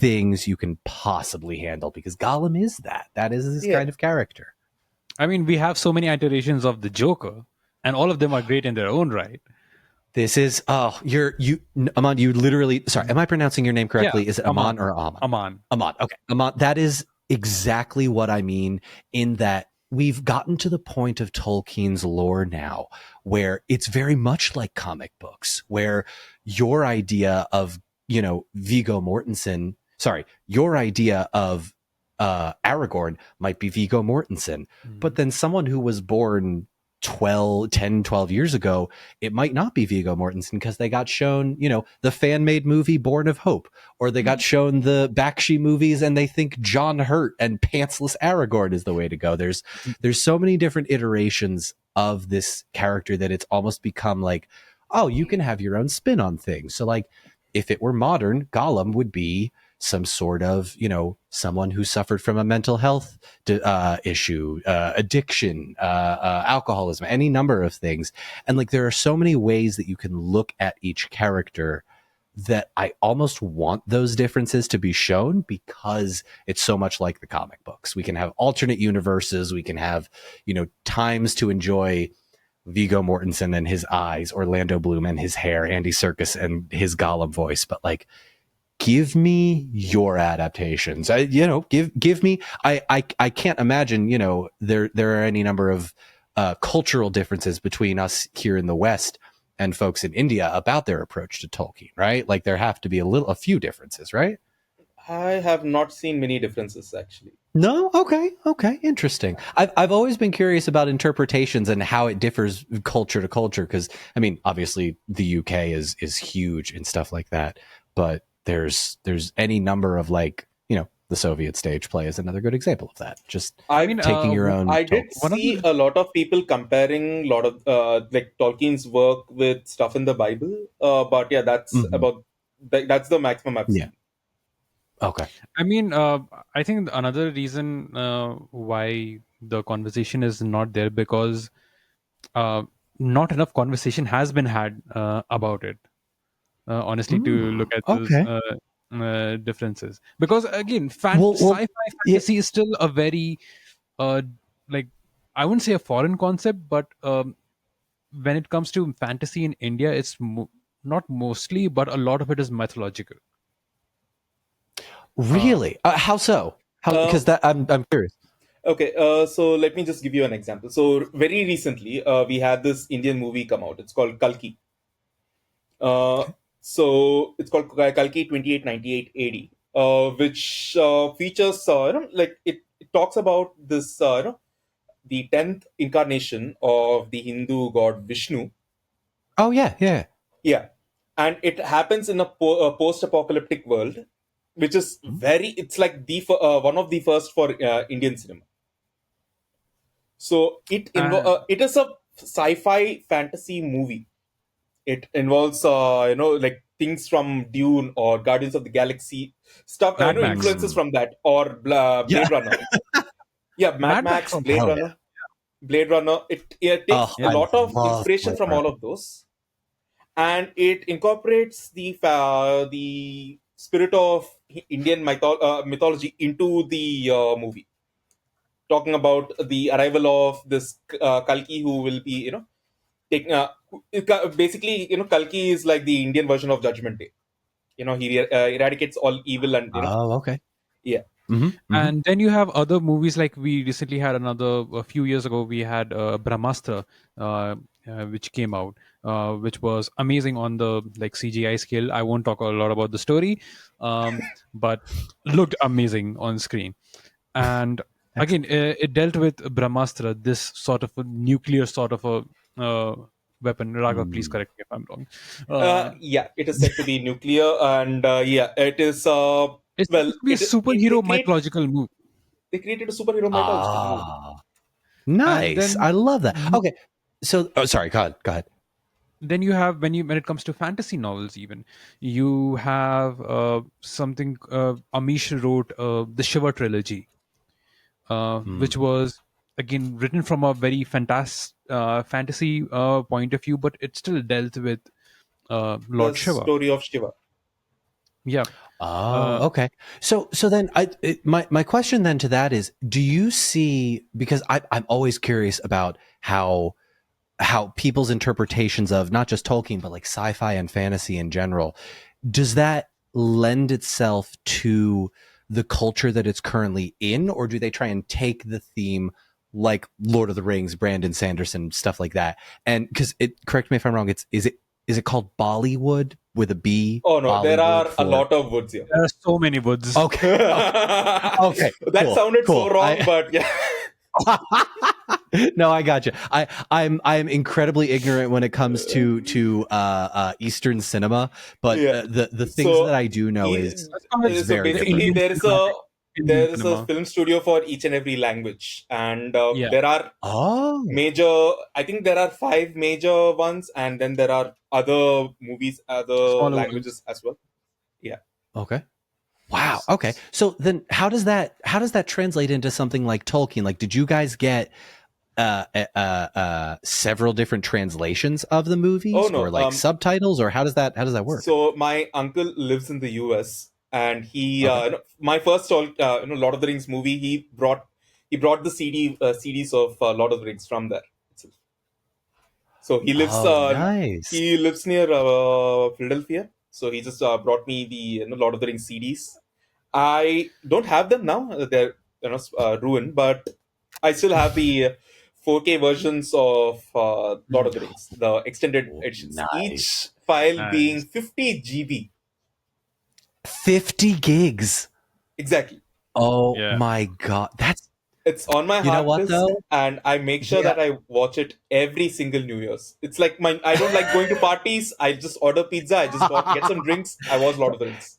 [SPEAKER 1] things you can possibly handle, because Gollum is that. That is his kind of character.
[SPEAKER 3] I mean, we have so many iterations of the Joker, and all of them are great in their own right.
[SPEAKER 1] This is Aman, you literally, sorry, am I pronouncing your name correctly?
[SPEAKER 3] Yeah,
[SPEAKER 1] is it Aman or Aman?
[SPEAKER 3] Aman.
[SPEAKER 1] Aman. Okay. Aman, that is exactly what I mean, in that we've gotten to the point of Tolkien's lore now where it's very much like comic books, where your idea of, Viggo Mortensen, your idea of Aragorn might be Viggo Mortensen, but then someone who was born 12 years ago, it might not be Viggo Mortensen because they got shown, the fan-made movie Born of Hope, or they got shown the Bakshi movies and they think John Hurt and pantsless Aragorn is the way to go. There's so many different iterations of this character that it's almost become like, oh, you can have your own spin on things. So like, if it were modern, Gollum would be some sort of, someone who suffered from a mental health issue, addiction, alcoholism, any number of things. And like, there are so many ways that you can look at each character that I almost want those differences to be shown, because it's so much like the comic books. We can have alternate universes. We can have, times to enjoy Viggo Mortensen and his eyes, Orlando Bloom and his hair, Andy Serkis and his Gollum voice. But like, give me your adaptations. Give me. I can't imagine. There are any number of cultural differences between us here in the West and folks in India about their approach to Tolkien, right? Like, there have to be a few differences, right?
[SPEAKER 2] I have not seen many differences, actually.
[SPEAKER 1] No? Okay. Interesting. I've always been curious about interpretations and how it differs culture to culture, because I mean, obviously the UK is huge and stuff like that, but there's any number of, like, the Soviet stage play is another good example of that. Just taking your own.
[SPEAKER 2] I did see a lot of people comparing a lot of like Tolkien's work with stuff in the Bible, but yeah, that's that's the maximum I've seen.
[SPEAKER 1] Yeah. Okay.
[SPEAKER 3] I mean, I think another reason why the conversation is not there, because not enough conversation has been had about it. Honestly, to look at those differences, because again, sci-fi fantasy is still a very like, I wouldn't say a foreign concept, but when it comes to fantasy in India, it's not mostly, but a lot of it is mythological.
[SPEAKER 1] Really? How so? Because that I'm curious.
[SPEAKER 2] Okay, so let me just give you an example. So very recently, we had this Indian movie come out. It's called Kalki. So it's called Kalki 2898 AD, which features, like it talks about this, the 10th incarnation of the Hindu god Vishnu.
[SPEAKER 1] Oh yeah.
[SPEAKER 2] And it happens in a post-apocalyptic world, which is it's like the one of the first for Indian cinema. So it is a sci-fi fantasy movie. It involves like things from Dune or Guardians of the Galaxy stuff, influences from that, or Blade Runner. Yeah, Mad Max, Blade Runner. Blade Runner. It takes a lot of inspiration from all of those, and it incorporates the spirit of Indian mythology into the movie, talking about the arrival of this Kalki, who will be taking basically Kalki is like the Indian version of Judgment Day. He eradicates all evil and
[SPEAKER 1] okay.
[SPEAKER 2] Yeah.
[SPEAKER 3] And then you have other movies, like we recently had a few years ago, we had Brahmastra, which came out, which was amazing on the like CGI scale. I won't talk a lot about the story, but looked amazing on screen. And again, it dealt with Brahmastra, this sort of a nuclear sort of a weapon. Raghav, please correct me if I'm wrong.
[SPEAKER 2] Yeah, it is said to be nuclear, and it is
[SPEAKER 3] it's supposed to be a superhero mythological movie.
[SPEAKER 2] They created a superhero mythological movie.
[SPEAKER 1] Nice. I love that. Okay. So, sorry, go ahead.
[SPEAKER 3] then you have when it comes to fantasy novels, even you have something Amish wrote, the Shiva trilogy, which was again written from a very fantasy point of view, but it still dealt with
[SPEAKER 2] The
[SPEAKER 3] Lord Shiva.
[SPEAKER 2] story of Shiva.
[SPEAKER 3] Yeah.
[SPEAKER 1] Oh, okay. So then my question then to that is, do you see, because I'm always curious about how people's interpretations of not just Tolkien, but like sci-fi and fantasy in general, does that lend itself to the culture that it's currently in, or do they try and take the theme like Lord of the Rings, Brandon Sanderson, stuff like that? And because correct me if I'm wrong, is it called Bollywood with a B?
[SPEAKER 2] Oh no, there
[SPEAKER 1] Bollywood
[SPEAKER 2] are a
[SPEAKER 1] for
[SPEAKER 2] lot of woods here.
[SPEAKER 3] There are so many woods.
[SPEAKER 1] okay, okay,
[SPEAKER 2] That
[SPEAKER 1] cool,
[SPEAKER 2] sounded so
[SPEAKER 1] cool.
[SPEAKER 2] wrong, but yeah.
[SPEAKER 1] No, I got you. I'm incredibly ignorant when it comes to Eastern cinema, but
[SPEAKER 2] Yeah.
[SPEAKER 1] the things that
[SPEAKER 2] So,
[SPEAKER 1] I do know is
[SPEAKER 2] so
[SPEAKER 1] very
[SPEAKER 3] The
[SPEAKER 2] basically,
[SPEAKER 1] different.
[SPEAKER 3] Indian
[SPEAKER 2] there is
[SPEAKER 3] cinema,
[SPEAKER 2] a
[SPEAKER 3] Indian
[SPEAKER 2] there is a
[SPEAKER 3] cinema.
[SPEAKER 2] film studio for each and every language, and
[SPEAKER 3] Yeah.
[SPEAKER 2] there are
[SPEAKER 1] Oh,
[SPEAKER 2] major. I think there are 5 major ones, and then there are other movies, other
[SPEAKER 3] Smaller ones.
[SPEAKER 2] languages as well. Yeah.
[SPEAKER 1] okay. Wow. Okay. So then, how does that translate into something like Tolkien? Like, did you guys get several different translations of the
[SPEAKER 2] Oh
[SPEAKER 1] movies,
[SPEAKER 2] no.
[SPEAKER 1] or like subtitles, or how does that work?
[SPEAKER 2] So my uncle lives in the US, and he,
[SPEAKER 1] Okay.
[SPEAKER 2] my first Lord of the Rings movie, he brought the CDs of Lord of the Rings from there itself. So
[SPEAKER 1] Oh, nice.
[SPEAKER 2] he lives near Philadelphia. So he just brought me the Lord of the Rings CDs. I don't have them now; they're ruined. But I still have the 4K versions of Lord of the Rings, the extended editions. Each
[SPEAKER 1] Nice.
[SPEAKER 2] file being
[SPEAKER 3] Nice.
[SPEAKER 2] 50 GB.
[SPEAKER 1] 50 gigs.
[SPEAKER 2] Exactly.
[SPEAKER 1] Oh
[SPEAKER 3] Yeah.
[SPEAKER 1] my God.
[SPEAKER 2] It's on my
[SPEAKER 1] You know
[SPEAKER 2] hard
[SPEAKER 1] what
[SPEAKER 2] disk,
[SPEAKER 1] though?
[SPEAKER 2] and I make sure
[SPEAKER 1] Yeah.
[SPEAKER 2] that I watch it every single New Year's. It's like I don't like going to parties. I just order pizza. I just get some drinks. I watch Lord of the Rings.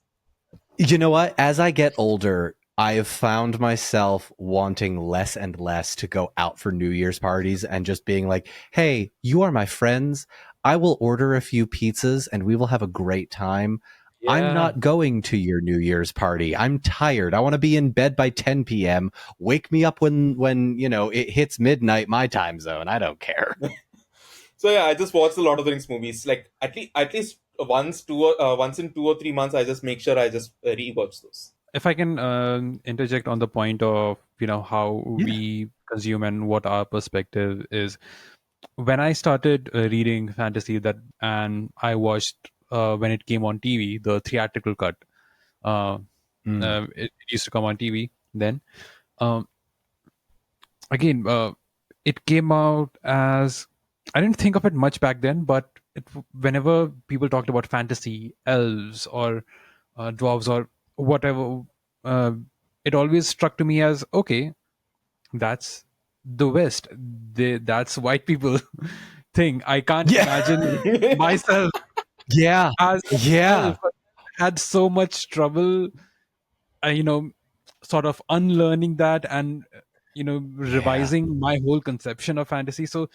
[SPEAKER 1] You know what? As I get older, I have found myself wanting less and less to go out for New Year's parties and just being like, hey, you are my friends. I will order a few pizzas and we will have a great time. I'm
[SPEAKER 3] Yeah.
[SPEAKER 1] not going to your New Year's party. I'm tired. I want to be in bed by 10 p.m. Wake me up when it hits midnight my time zone. I don't care.
[SPEAKER 2] So yeah, I just watch a lot of the Rings movies. Like at least once in 2 or 3 months, I just make sure I just rewatch those.
[SPEAKER 3] If I can interject on the point of how
[SPEAKER 1] Yeah.
[SPEAKER 3] we consume and what our perspective is, when I started reading fantasy, that and I watched when it came on TV, the theatrical cut. Uh,
[SPEAKER 1] Mm.
[SPEAKER 3] it used to come on TV then. Um, again, it came out as, I didn't think of it much back then, but whenever people talked about fantasy, elves, or dwarves, or whatever, uh, it always struck to me as, okay, that's the West. That's white people thing. I can't
[SPEAKER 1] Yeah.
[SPEAKER 3] imagine myself
[SPEAKER 1] Yeah.
[SPEAKER 3] as an
[SPEAKER 1] Yeah.
[SPEAKER 3] elf. I had so much trouble, uh, you know, sort of unlearning that and
[SPEAKER 1] Yeah.
[SPEAKER 3] revising my whole conception of fantasy. So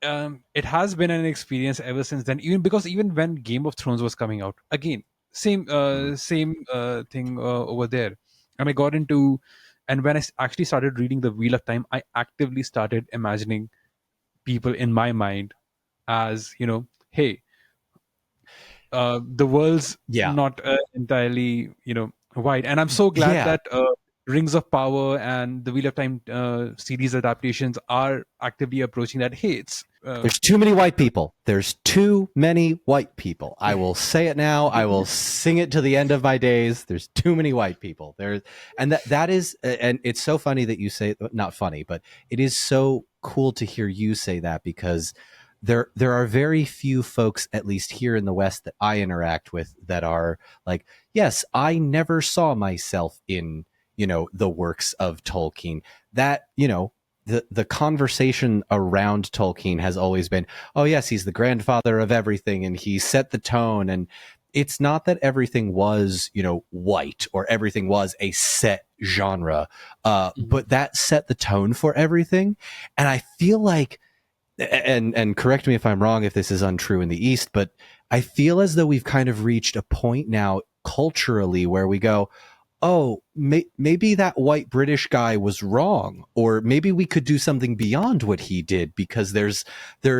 [SPEAKER 3] it has been an experience ever since then. Even because even when Game of Thrones was coming out, again,
[SPEAKER 1] Mm.
[SPEAKER 3] same thing over there, and I got into, and when actually started reading the Wheel of Time, I actively started imagining people in my mind as hey, the world's
[SPEAKER 1] Yeah.
[SPEAKER 3] not entirely wide, and I'm so glad
[SPEAKER 1] Yeah.
[SPEAKER 3] that Rings of Power and the Wheel of Time series adaptations are actively approaching that. Hey, it's
[SPEAKER 1] There's too many white people. There's too many white people. I will say it now. I will sing it to the end of my days. There's too many white people. And that is, and it's so funny that you say, not funny, but it is so cool to hear you say that, because there are very few folks, at least here in the West, that I interact with that are like, yes, I never saw myself in, the works of Tolkien. That, the conversation around Tolkien has always been, oh yes, he's the grandfather of everything and he set the tone. And it's not that everything was, white or everything was a set genre,
[SPEAKER 3] Mhm.
[SPEAKER 1] but that set the tone for everything. And I feel like and correct me if I'm wrong if this is untrue in the East, but I feel as though we've kind of reached a point now culturally where we go, oh, maybe that white British guy was wrong, or maybe we could do something beyond what he did, because there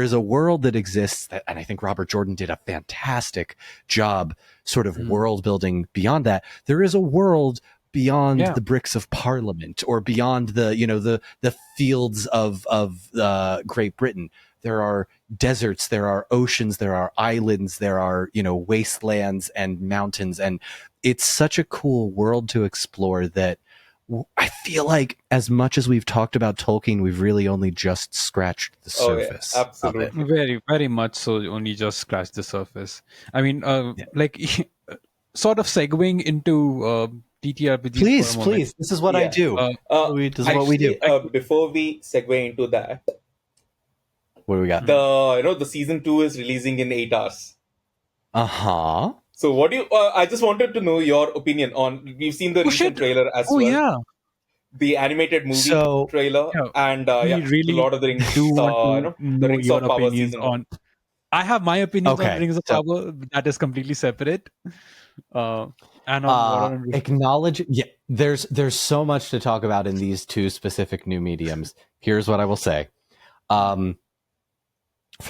[SPEAKER 1] is a world that exists that, and I think Robert Jordan did a fantastic job sort of world building beyond that. There is a world beyond the bricks of Parliament, or beyond the fields of Great Britain. There are deserts, there are oceans, there are islands, there are wastelands and mountains, and it's such a cool world to explore that I feel like as much as we've talked about Tolkien, we've really only just scratched the surface.
[SPEAKER 2] Absolutely.
[SPEAKER 1] Of it.
[SPEAKER 3] Very, very much so. Only just scratched the surface. I mean, like sort of segueing into TTRPGs.
[SPEAKER 1] Please,
[SPEAKER 3] for a moment.
[SPEAKER 1] please. This is what I do. This is what we do.
[SPEAKER 2] Before we segue into that,
[SPEAKER 1] What do we got?
[SPEAKER 2] the season 2 is releasing in 8 hours.
[SPEAKER 1] Uh-huh.
[SPEAKER 2] So what do you? I just wanted to know your opinion on. We've seen the recent trailer as well.
[SPEAKER 3] Yeah.
[SPEAKER 2] The animated movie trailer, and
[SPEAKER 3] we really
[SPEAKER 2] the Lord of the Rings.
[SPEAKER 3] do want to know
[SPEAKER 2] the Rings
[SPEAKER 3] your
[SPEAKER 2] of Power
[SPEAKER 3] opinions
[SPEAKER 2] season
[SPEAKER 3] on. I have my opinions on Rings of
[SPEAKER 1] so-
[SPEAKER 3] Power. That is completely separate. And on
[SPEAKER 1] acknowledge. Yeah, there's so much to talk about in these two specific new mediums. Here's what I will say. For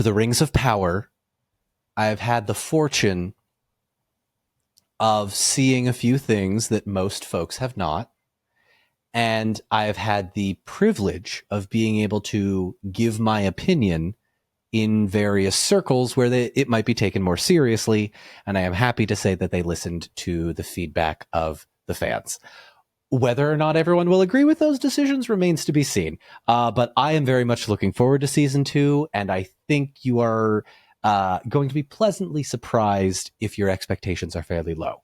[SPEAKER 1] the Rings of Power, I've had the fortune of seeing a few things that most folks have not. And I've had the privilege of being able to give my opinion in various circles where it might be taken more seriously. And I am happy to say that they listened to the feedback of the fans. Whether or not everyone will agree with those decisions remains to be seen. But I am very much looking forward to season 2. And I think you are going to be pleasantly surprised if your expectations are fairly low.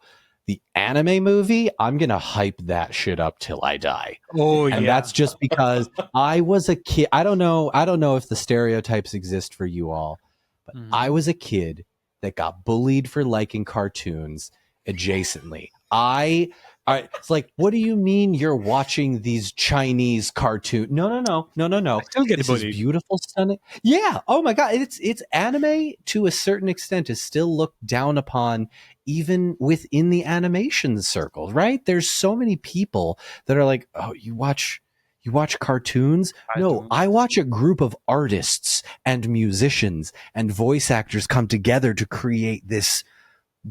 [SPEAKER 1] The anime movie, I'm going to hype that shit up till I die. And that's just because I was a kid. I don't know if the stereotypes exist for you all, but I was a kid that got bullied for liking cartoons adjacently. It's like, what do you mean you're watching these Chinese cartoons? No.
[SPEAKER 3] I still get
[SPEAKER 1] this
[SPEAKER 3] bullied.
[SPEAKER 1] is beautiful, stunning. Yeah. Oh my God. It's anime to a certain extent is still looked down upon even within the animation circle, right? There's so many people that are like, oh, you watch cartoons? No, I watch a group of artists and musicians and voice actors come together to create this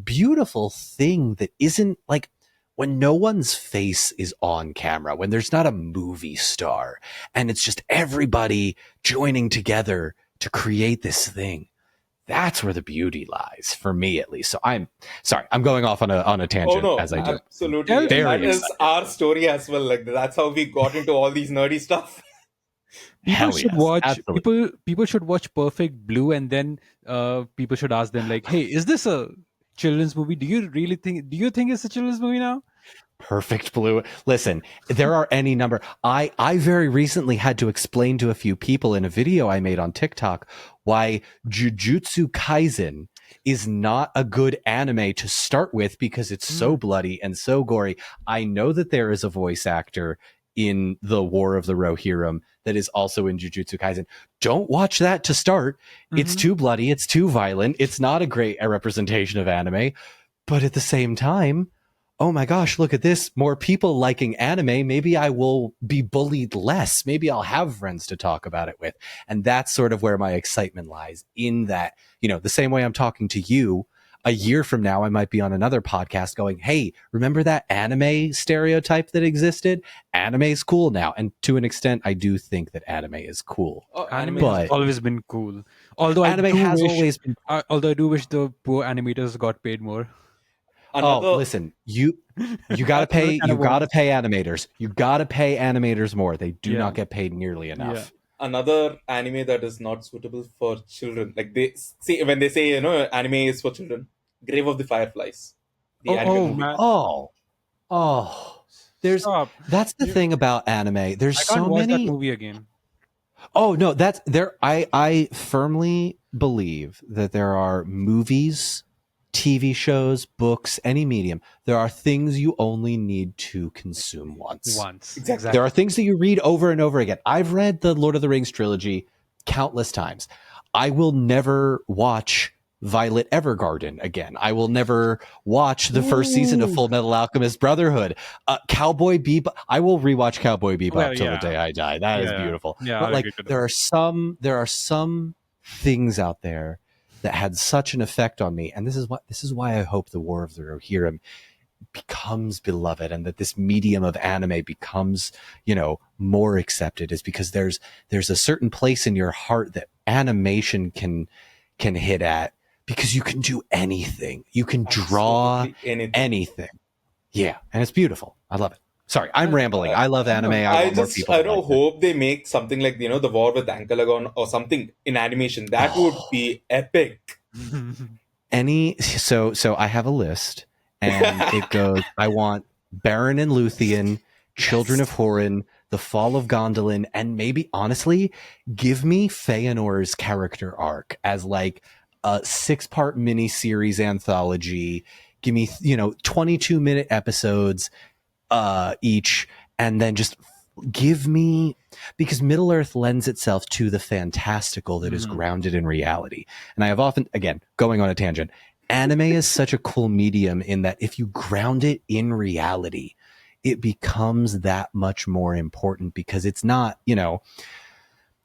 [SPEAKER 1] beautiful thing that isn't like, when no one's face is on camera, when there's not a movie star, and it's just everybody joining together to create this thing, that's where the beauty lies, for me at least. So I'm sorry, I'm going off on a tangent as I do.
[SPEAKER 2] Absolutely. That is our story as well. Like, that's how we got into all these nerdy stuff.
[SPEAKER 3] People should watch. People should watch Perfect Blue, and then people should ask them like, "Hey, is this a children's movie? Do you think it's a children's movie now?"
[SPEAKER 1] Perfect Blue. Listen, there are any number. I very recently had to explain to a few people in a video I made on TikTok why Jujutsu Kaisen is not a good anime to start with, because it's so bloody and so gory. I know that there is a voice actor in the War of the Rohirrim that is also in Jujutsu Kaisen. Don't watch that to start. It's too bloody. It's too violent. It's not a great representation of anime. But at the same time, oh my gosh, look at this. More people liking anime. Maybe I will be bullied less. Maybe I'll have friends to talk about it with. And that's sort of where my excitement lies, in that, the same way I'm talking to you, a year from now, I might be on another podcast going, hey, remember that anime stereotype that existed? Anime is cool now. And to an extent, I do think that anime is cool.
[SPEAKER 3] Anime has always been cool. Although
[SPEAKER 1] anime has always been.
[SPEAKER 3] Although I do wish the poor animators got paid more.
[SPEAKER 1] Listen, you gotta pay. You gotta pay animators. You gotta pay animators more. They do not get paid nearly enough.
[SPEAKER 3] Yeah.
[SPEAKER 2] Another anime that is not suitable for children, like they say when they say anime is for children, Grave of the Fireflies. The anime movie.
[SPEAKER 3] Man.
[SPEAKER 1] There's
[SPEAKER 3] Stop.
[SPEAKER 1] That's the thing about anime. There's
[SPEAKER 3] I can't
[SPEAKER 1] so
[SPEAKER 3] watch
[SPEAKER 1] many.
[SPEAKER 3] that movie again.
[SPEAKER 1] Oh no, that's there. I firmly believe that there are movies, TV shows, books, any medium. There are things you only need to consume once.
[SPEAKER 2] Exactly.
[SPEAKER 1] There are things that you read over and over again. I've read the Lord of the Rings trilogy countless times. I will never watch Violet Evergarden again. I will never watch the first season of Full Metal Alchemist Brotherhood. Cowboy Bebop. I will rewatch Cowboy Bebop
[SPEAKER 3] Well,
[SPEAKER 1] till the
[SPEAKER 3] yeah.
[SPEAKER 1] day I die. That is
[SPEAKER 3] Yeah.
[SPEAKER 1] beautiful.
[SPEAKER 3] Yeah,
[SPEAKER 1] But
[SPEAKER 3] I'll
[SPEAKER 1] like,
[SPEAKER 3] agree to that.
[SPEAKER 1] there are some things out there that had such an effect on me, and this is why I hope the War of the Rohirrim becomes beloved, and that this medium of anime becomes, more accepted, is because there's a certain place in your heart that animation can hit at, because you can do anything. You can draw
[SPEAKER 2] Absolutely
[SPEAKER 1] anything. Yeah, and it's beautiful. I love it. Sorry, I'm rambling. I love anime. I want more people.
[SPEAKER 2] I don't hope they make something like the War with Ankalagon or something in animation. That would be epic.
[SPEAKER 1] So I have a list, and it goes, I want Baron and Luthien, Children of Horin, The Fall of Gondolin, and maybe, honestly, give me Feanor's character arc as like a 6-part miniseries anthology. Give me, 22-minute episodes each, and then just give me, because Middle Earth lends itself to the fantastical that is grounded in reality. And I have often, again, going on a tangent, anime is such a cool medium in that if you ground it in reality, it becomes that much more important, because it's not,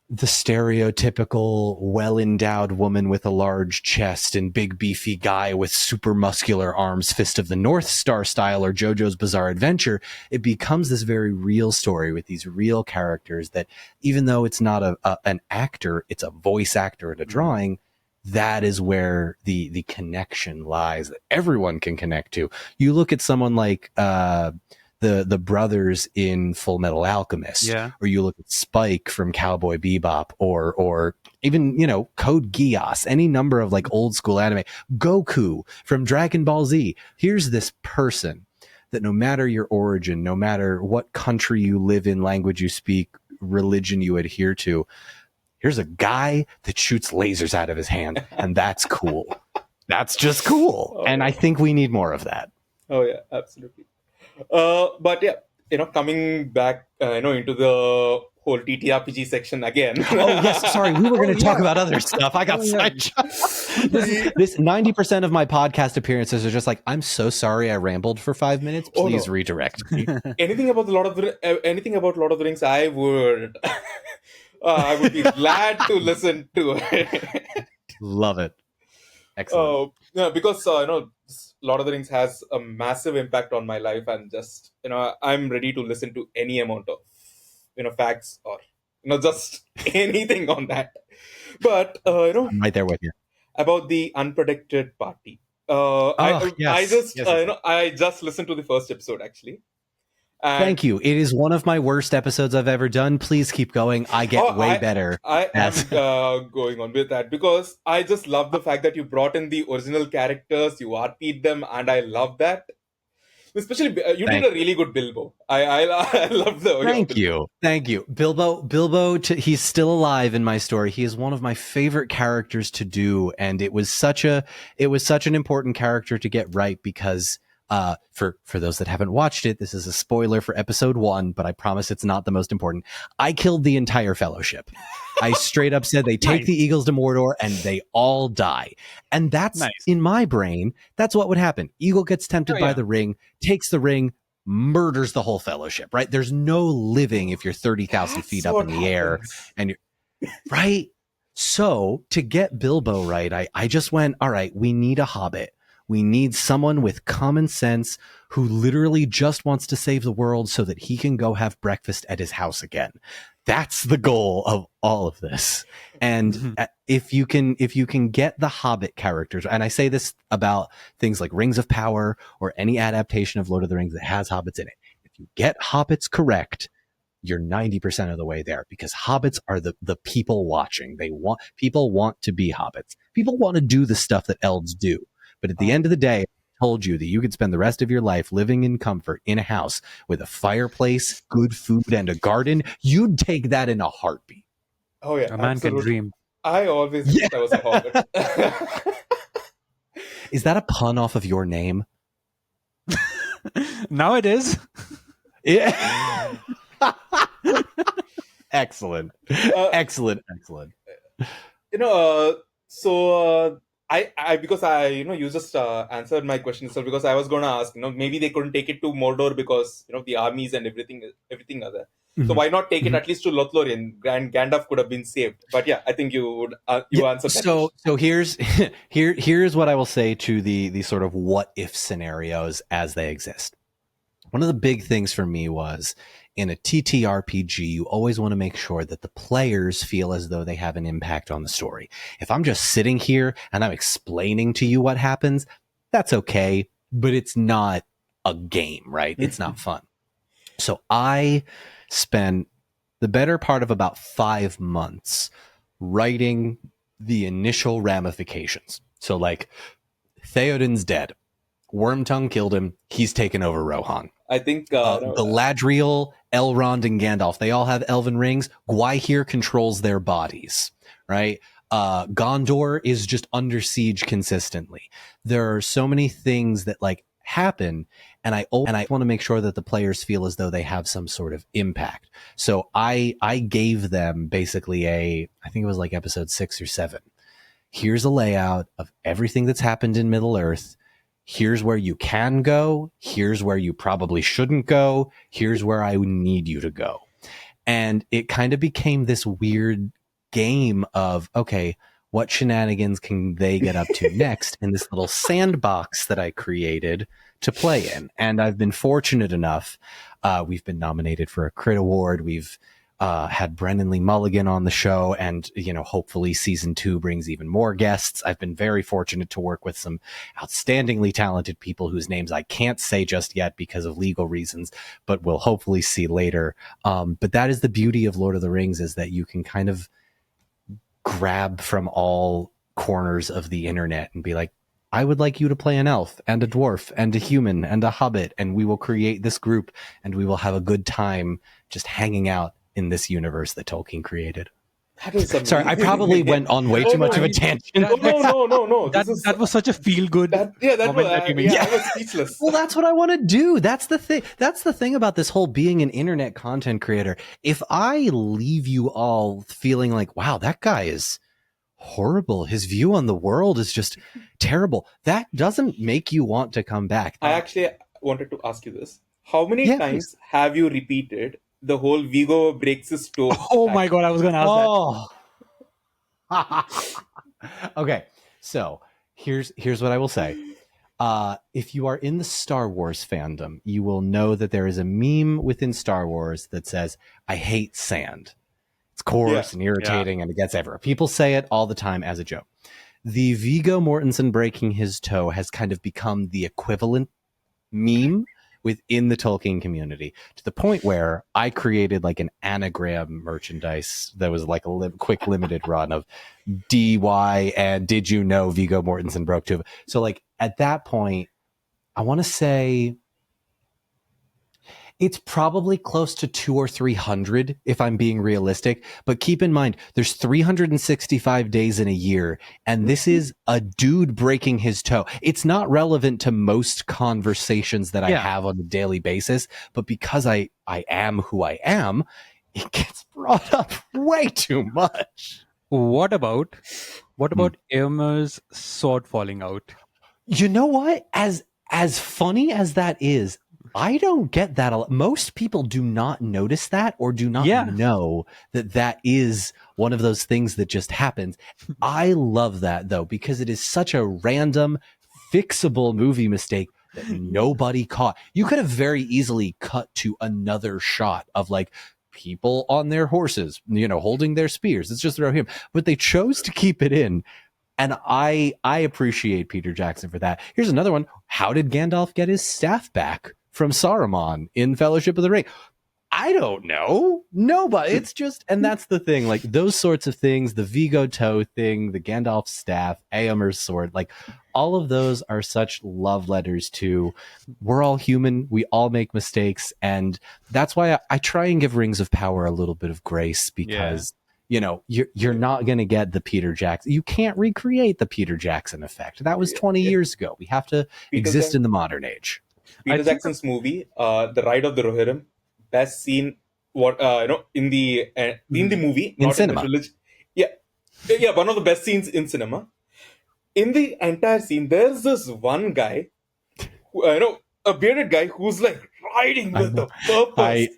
[SPEAKER 1] the stereotypical well-endowed woman with a large chest and big beefy guy with super muscular arms, Fist of the North Star style, or JoJo's Bizarre Adventure. It becomes this very real story with these real characters that, even though it's not an actor, it's a voice actor and a drawing. That is where the connection lies, that everyone can connect to. You look at someone like the brothers in Full Metal Alchemist, or you look at Spike from Cowboy Bebop, or even, Code Geass, any number of like old school anime, Goku from Dragon Ball Z. Here's this person that, no matter your origin, no matter what country you live in, language you speak, religion you adhere to, here's a guy that shoots lasers out of his hand, and that's cool. That's just cool. And I think we need more of that.
[SPEAKER 2] Oh yeah, absolutely. But yeah, coming back, into the whole TTRPG section again.
[SPEAKER 1] Oh yes, sorry, we were going to talk about other stuff. I got sidetracked. This 90% of my podcast appearances are just like, I'm so sorry I rambled for 5 minutes. Please redirect me.
[SPEAKER 2] Anything about Lord of the Rings, I would, I would be glad to listen to it.
[SPEAKER 1] Love it. Excellent.
[SPEAKER 2] Because Lord of the Rings has a massive impact on my life, and just I'm ready to listen to any amount of facts, or just anything on that. But
[SPEAKER 1] I'm right there with you.
[SPEAKER 2] About the Unpredicted Party. I just listened to the first episode, actually. And
[SPEAKER 1] thank you. It is one of my worst episodes I've ever done. Please keep going. I get way better.
[SPEAKER 2] I am going on with that, because I just love the fact that you brought in the original characters, you RP'd them, and I love that. Especially, you did a really good Bilbo. I love the.
[SPEAKER 1] Thank you. Bilbo. He's still alive in my story. He is one of my favorite characters to do, and it was such an important character to get right, because for those that haven't watched it, this is a spoiler for episode 1, but I promise it's not the most important. I killed the entire fellowship. I straight up said they take the Eagles to Mordor and they all die. And that's in my brain, that's what would happen. Eagle gets tempted by the ring, takes the ring, murders the whole fellowship, right? There's no living if you're 30,000 feet up in the air. And you're right. So to get Bilbo right, I just went, all right, we need a hobbit. We need someone with common sense who literally just wants to save the world so that he can go have breakfast at his house again. That's the goal of all of this. And if you can get the Hobbit characters, and I say this about things like Rings of Power or any adaptation of Lord of the Rings that has hobbits in it, if you get hobbits correct, you're 90% of the way there, because hobbits are the people watching. People want to be hobbits. People want to do the stuff that elves do. But at the end of the day, I told you that you could spend the rest of your life living in comfort in a house with a fireplace, good food, and a garden. You'd take that in a heartbeat.
[SPEAKER 2] Oh yeah,
[SPEAKER 3] a man can dream.
[SPEAKER 2] I always wished I was a hobbit.
[SPEAKER 1] Is that a pun off of your name?
[SPEAKER 3] Now it is.
[SPEAKER 1] Yeah. Excellent. Excellent.
[SPEAKER 2] You know, I because I you just answered my question. So because I was going to ask, maybe they couldn't take it to Mordor because the armies and everything are there. So
[SPEAKER 1] Mhm.
[SPEAKER 2] why not take it
[SPEAKER 1] Mhm.
[SPEAKER 2] at least to Lothlorien? And Gandalf could have been saved. But yeah, I think you
[SPEAKER 1] Yeah.
[SPEAKER 2] answered that
[SPEAKER 1] So
[SPEAKER 2] question.
[SPEAKER 1] so here's here's what I will say to the sort of what if scenarios as they exist. One of the big things for me was in a TTRPG, you always want to make sure that the players feel as though they have an impact on the story. If I'm just sitting here and I'm explaining to you what happens, that's okay, but it's not a game, right? It's not fun. So I spent the better part of about 5 months writing the initial ramifications. So like Theoden's dead. Wormtongue killed him. He's taken over Rohan.
[SPEAKER 2] I think
[SPEAKER 1] Galadriel, Elrond, and Gandalf, they all have elven rings. Gwaihir controls their bodies, right? Gondor is just under siege consistently. There are so many things that like happen, and I want to make sure that the players feel as though they have some sort of impact. So I gave them basically I think it was like episode 6 or 7. Here's a layout of everything that's happened in Middle Earth. Here's where you can go. Here's where you probably shouldn't go. Here's where I need you to go. And it kind of became this weird game of, okay, what shenanigans can they get up to next in this little sandbox that I created to play in? And I've been fortunate enough. We've been nominated for a Crit Award. We've had Brendan Lee Mulligan on the show, and hopefully season 2 brings even more guests. I've been very fortunate to work with some outstandingly talented people whose names I can't say just yet because of legal reasons, but we'll hopefully see later. But that is the beauty of Lord of the Rings, is that you can kind of grab from all corners of the internet and be like, I would like you to play an elf and a dwarf and a human and a hobbit, and we will create this group and we will have a good time just hanging out in this universe that Tolkien created.
[SPEAKER 2] that is amazing.
[SPEAKER 1] Sorry, I probably went on way too much of a tangent.
[SPEAKER 2] No.
[SPEAKER 3] That was such a feel good comment that you made.
[SPEAKER 2] I was speechless.
[SPEAKER 1] Well, that's what I want to do. That's the thing. That's the thing about this whole being an internet content creator. If I leave you all feeling like, wow, that guy is horrible, his view on the world is just terrible, that doesn't make you want to come back.
[SPEAKER 2] I actually wanted to ask you this. How many
[SPEAKER 1] Yeah,
[SPEAKER 2] times
[SPEAKER 1] please.
[SPEAKER 2] have you repeated the whole Vigo breaks his toe?
[SPEAKER 3] Oh my god, I was going to ask
[SPEAKER 1] Okay, so here's what I will say. If you are in the Star Wars fandom, you will know that there is a meme within Star Wars that says, I hate sand. It's coarse and irritating and it gets everywhere. People say it all the time as a joke. The Viggo Mortensen breaking his toe has kind of become the equivalent meme within the Tolkien community, to the point where I created like an anagram merchandise that was like a quick limited run of DY and did you know Viggo Mortensen broke two. So like at that point, I want to say it's probably close to 200 or 300 if I'm being realistic. But keep in mind, there's 365 days in a year, and this is a dude breaking his toe. It's not relevant to most conversations that I have on a daily basis, but because I am who I am, it gets brought up way too much.
[SPEAKER 3] What about Eomer's sword falling out?
[SPEAKER 1] You know what? As funny as that is, I don't get that a lot. Most people do not notice that or do not know that is one of those things that just happens. I love that though, because it is such a random, fixable movie mistake that nobody caught. You could have very easily cut to another shot of like people on their horses, holding their spears. It's just throw him, but they chose to keep it in. And I appreciate Peter Jackson for that. Here's another one. How did Gandalf get his staff back from Saruman in Fellowship of the Ring? I don't know. Nobody. It's just, and that's the thing. Like those sorts of things, the Vigo toe thing, the Gandalf staff, Eomer's sword, like all of those are such love letters to we're all human. We all make mistakes. And that's why I try and give Rings of Power a little bit of grace, because you're not going to get the Peter Jackson. You can't recreate the Peter Jackson effect. That was 20 years ago. We have to exist in the modern age.
[SPEAKER 2] Peter Jackson's movie, The Ride of the Rohirrim, best scene in the movie,
[SPEAKER 1] in
[SPEAKER 2] not
[SPEAKER 1] cinema.
[SPEAKER 2] in the trilogy. Yeah, Yeah, one of the best scenes in cinema. In the entire scene, there's this one guy, a bearded guy who's like riding
[SPEAKER 1] I
[SPEAKER 2] with
[SPEAKER 1] know.
[SPEAKER 2] a purpose.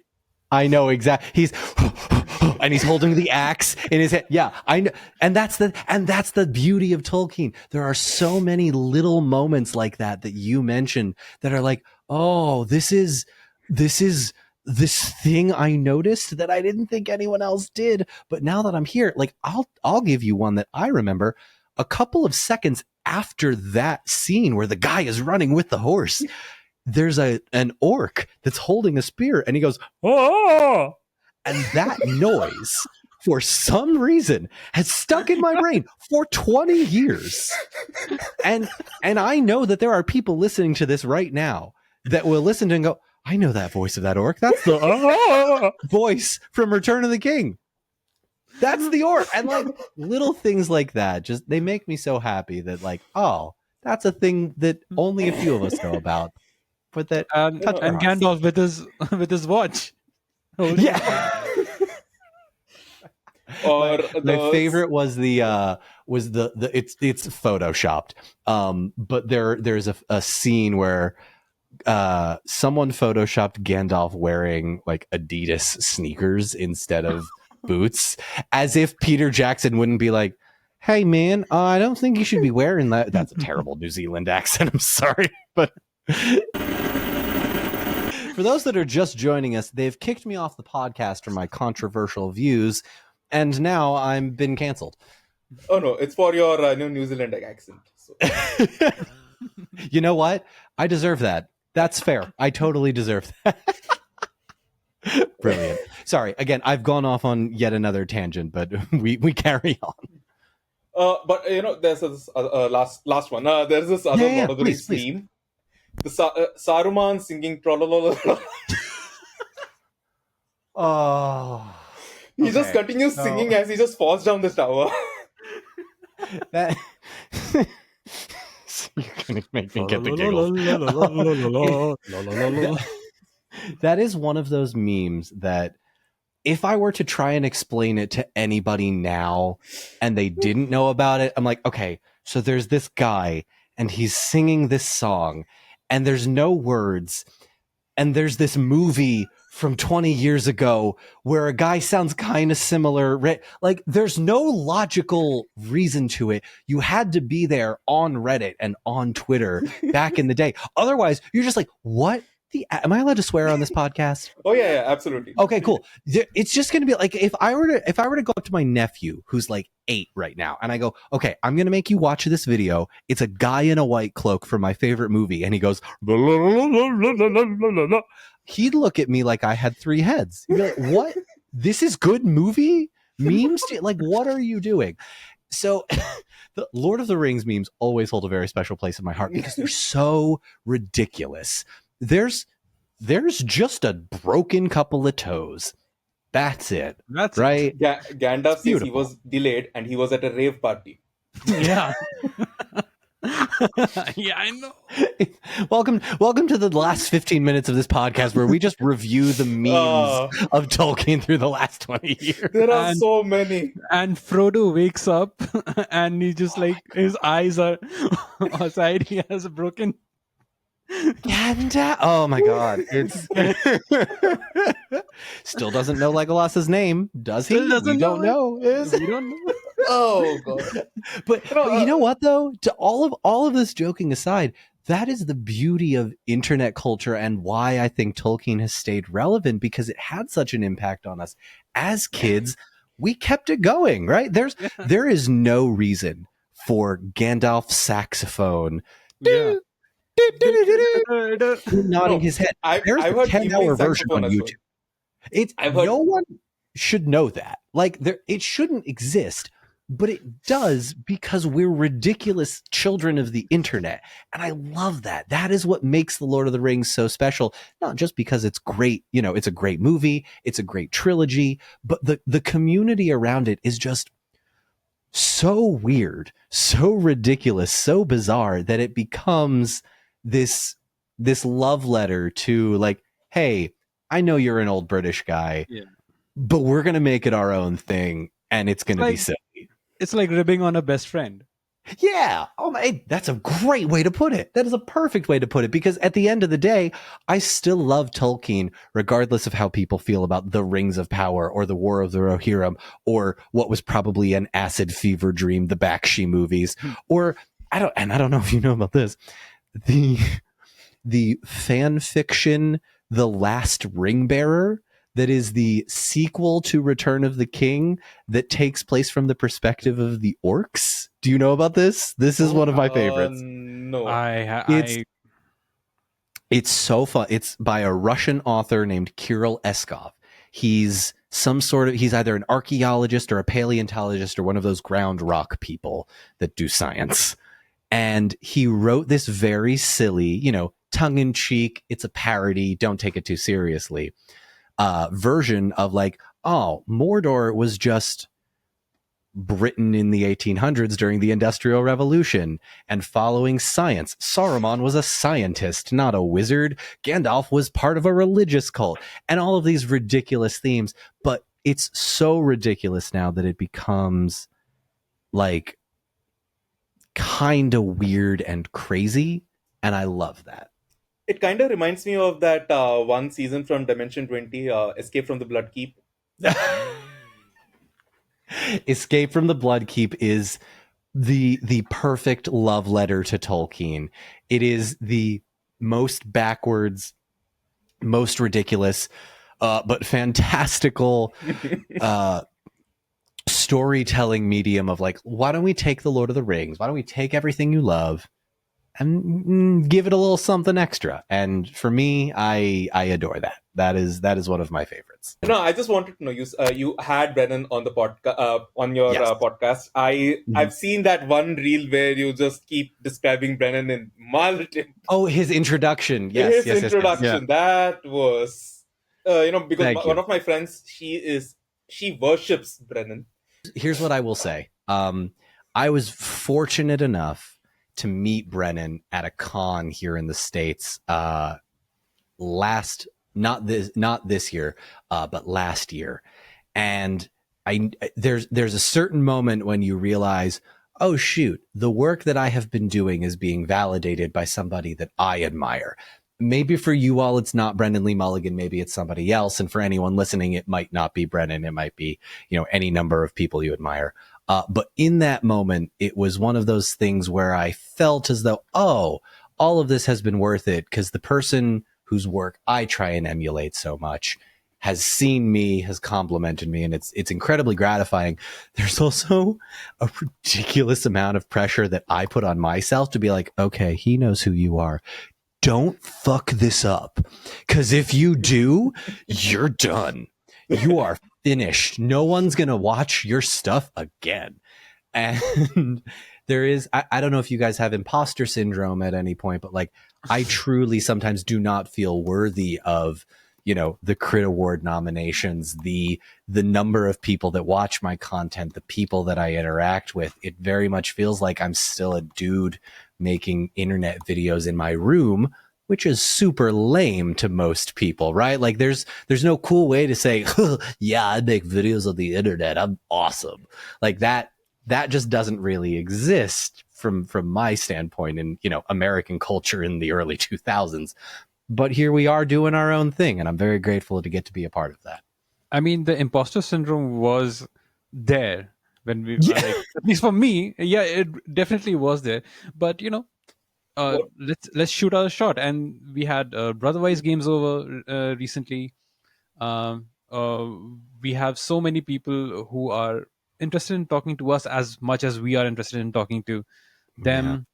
[SPEAKER 1] I know exactly. He's and he's holding the axe in his hand. Yeah, I know. And that's the beauty of Tolkien. There are so many little moments like that you mentioned that are like, oh, this is this thing I noticed that I didn't think anyone else did. But now that I'm here, like I'll give you one that I remember. A couple of seconds after that scene where the guy is running with the horse, there's an orc that's holding a spear, and he goes, oh, and that noise for some reason has stuck in my brain for 20 years. And I know that there are people listening to this right now that will listen to and go, I know that voice of that orc. That's the voice from Return of the King. That's the orc. And like little things like that, just they make me so happy that like, oh, that's a thing that only a few of us know about. But that
[SPEAKER 3] And Gandalf with his watch.
[SPEAKER 1] yeah.
[SPEAKER 2] Or
[SPEAKER 1] my favorite was the it's photoshopped. But there's a scene where someone photoshopped Gandalf wearing like Adidas sneakers instead of boots, as if Peter Jackson wouldn't be like, hey man, I don't think you should be wearing that. That's a terrible New Zealand accent, I'm sorry, but for those that are just joining us, they've kicked me off the podcast for my controversial views, and now I'm been canceled.
[SPEAKER 2] Oh no, it's for your New Zealand accent. So.
[SPEAKER 1] You know what? I deserve that. That's fair. I totally deserve that. Brilliant. Sorry, again, I've gone off on yet another tangent, but we carry on.
[SPEAKER 2] But there's this last one. There's this other Lord of the Rings meme. The Saruman singing trollololo.
[SPEAKER 1] Oh.
[SPEAKER 2] He just continues singing as he just falls down the tower.
[SPEAKER 1] That you're gonna make me get the giggles. That is one of those memes that if I were to try and explain it to anybody now and they didn't know about it, I'm like, okay, so there's this guy and he's singing this song and there's no words, and there's this movie from 20 years ago where a guy sounds kind of similar. Like there's no logical reason to it. You had to be there on Reddit and on Twitter back in the day. Otherwise, you're just like, what? Am I allowed to swear on this podcast?
[SPEAKER 2] Oh yeah, absolutely.
[SPEAKER 1] Okay, cool. It's just going to be like if I were to go up to my nephew who's like 8 right now, and I go, okay, I'm going to make you watch this video. It's a guy in a white cloak from my favorite movie, and he goes, he'd look at me like I had 3 heads. He'd be like, what? This is good movie memes? Like, what are you doing? So the Lord of the Rings memes always hold a very special place in my heart because they're so ridiculous. There's just a broken couple of toes. That's it. That's right.
[SPEAKER 2] Gandalf says he was delayed and he was at a rave party.
[SPEAKER 3] Yeah. Yeah, I know.
[SPEAKER 1] Welcome to the last 15 minutes of this podcast where we just review the memes of Tolkien through the last 20 years.
[SPEAKER 2] There are so many.
[SPEAKER 3] And Frodo wakes up and he just like his eyes are aside. He has a broken.
[SPEAKER 1] Gandalf. Oh my god. It's still doesn't know Legolas's name, does he? We don't know.
[SPEAKER 3] We don't know.
[SPEAKER 2] Oh god.
[SPEAKER 1] But you know what though? To all of this joking aside, that is the beauty of internet culture and why I think Tolkien has stayed relevant, because it had such an impact on us as kids. We kept it going, right? There is no reason for Gandalf's saxophone nodding his head. There's a 10-hour version on YouTube. No one should know that. Like it shouldn't exist, but it does because we're ridiculous children of the internet. And I love that. That is what makes The Lord of the Rings so special. Not just because it's great, it's a great movie, it's a great trilogy, but the community around it is just so weird, so ridiculous, so bizarre that it becomes this love letter to like, hey, I know you're an old British guy, but we're going to make it our own thing and it's going to be silly.
[SPEAKER 3] It's like ribbing on a best friend.
[SPEAKER 1] Yeah. Oh my, that's a great way to put it. That is a perfect way to put it, because at the end of the day, I still love Tolkien, regardless of how people feel about the Rings of Power or the War of the Rohirrim or what was probably an acid fever dream, the Bakshi movies, or I don't know if you know about this, the fan fiction, The Last Ring Bearer, that is the sequel to Return of the King that takes place from the perspective of the orcs. Do you know about this? This is one of my favorites.
[SPEAKER 2] No.
[SPEAKER 1] It's
[SPEAKER 3] I
[SPEAKER 1] it's so fun. It's by a Russian author named Kirill Eskov. He's he's either an archaeologist or a paleontologist or one of those ground rock people that do science. And he wrote this very silly, tongue in cheek, it's a parody, don't take it too seriously, version of like, oh, Mordor was just Britain in the 1800s during the Industrial Revolution and following science. Saruman was a scientist, not a wizard. Gandalf was part of a religious cult, and all of these ridiculous themes. But it's so ridiculous now that it becomes like kind of weird and crazy. And I love that.
[SPEAKER 2] It kind of reminds me of that one season from Dimension 20, Escape from the Blood Keep.
[SPEAKER 1] Escape from the Blood Keep is the perfect love letter to Tolkien. It is the most backwards, most ridiculous, but fantastical storytelling medium of like, why don't we take the Lord of the Rings? Why don't we take everything you love and give it a little something extra? And for me, I adore that. That is one of my favorites.
[SPEAKER 2] No, I just wanted to know, you had Brennan on the podcast on your
[SPEAKER 1] Yes.
[SPEAKER 2] podcast. I've seen that one reel where you just keep describing Brennan in Malditive.
[SPEAKER 1] Oh, his introduction. Yes,
[SPEAKER 2] His introduction. That was because
[SPEAKER 1] Thank you.
[SPEAKER 2] one of my friends, she worships Brennan.
[SPEAKER 1] Here's what I will say. I was fortunate enough to meet Brennan at a con here in the States not this year, but last year. And there's a certain moment when you realize, oh shoot, the work that I have been doing is being validated by somebody that I admire. Maybe for you all, it's not Brendan Lee Mulligan. Maybe it's somebody else. And for anyone listening, it might not be Brennan. It might be, any number of people you admire. But in that moment, it was one of those things where I felt as though, oh, all of this has been worth it, because the person whose work I try and emulate so much has seen me, has complimented me, and it's incredibly gratifying. There's also a ridiculous amount of pressure that I put on myself to be like, okay, he knows who you are. Don't fuck this up, because if you do, you're done. You are finished. No one's going to watch your stuff again. And there is, I don't know if you guys have imposter syndrome at any point, but like, I truly sometimes do not feel worthy of, the Crit Award nominations, the number of people that watch my content, the people that I interact with. It very much feels like I'm still a dude making internet videos in my room, which is super lame to most people, right? Like there's no cool way to say, yeah, I make videos on the internet, I'm awesome. Like that just doesn't really exist from my standpoint in, American culture in the early 2000s. But here we are doing our own thing, and I'm very grateful to get to be a part of that.
[SPEAKER 3] I mean, the imposter syndrome was there when we, at least for me, yeah, it definitely was there. But let's shoot our shot. And we had Brotherwise Games over recently. We have so many people who are interested in talking to us as much as we are interested in talking to them.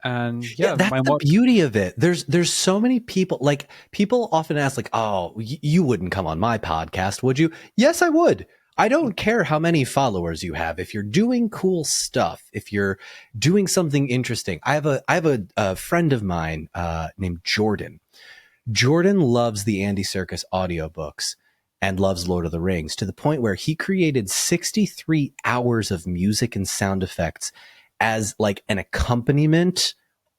[SPEAKER 3] And
[SPEAKER 1] that's the beauty of it. There's so many people. Like, people often ask, like, oh, you wouldn't come on my podcast, would you? Yes, I would. I don't care how many followers you have. If you're doing cool stuff, if you're doing something interesting. I have a friend of mine named Jordan. Jordan loves the Andy Serkis audiobooks and loves Lord of the Rings, to the point where he created 63 hours of music and sound effects as like an accompaniment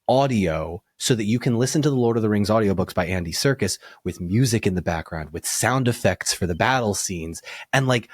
[SPEAKER 1] audio, so that you can listen to the Lord of the Rings audiobooks by Andy Serkis with music in the background, with sound effects for the battle scenes. And like,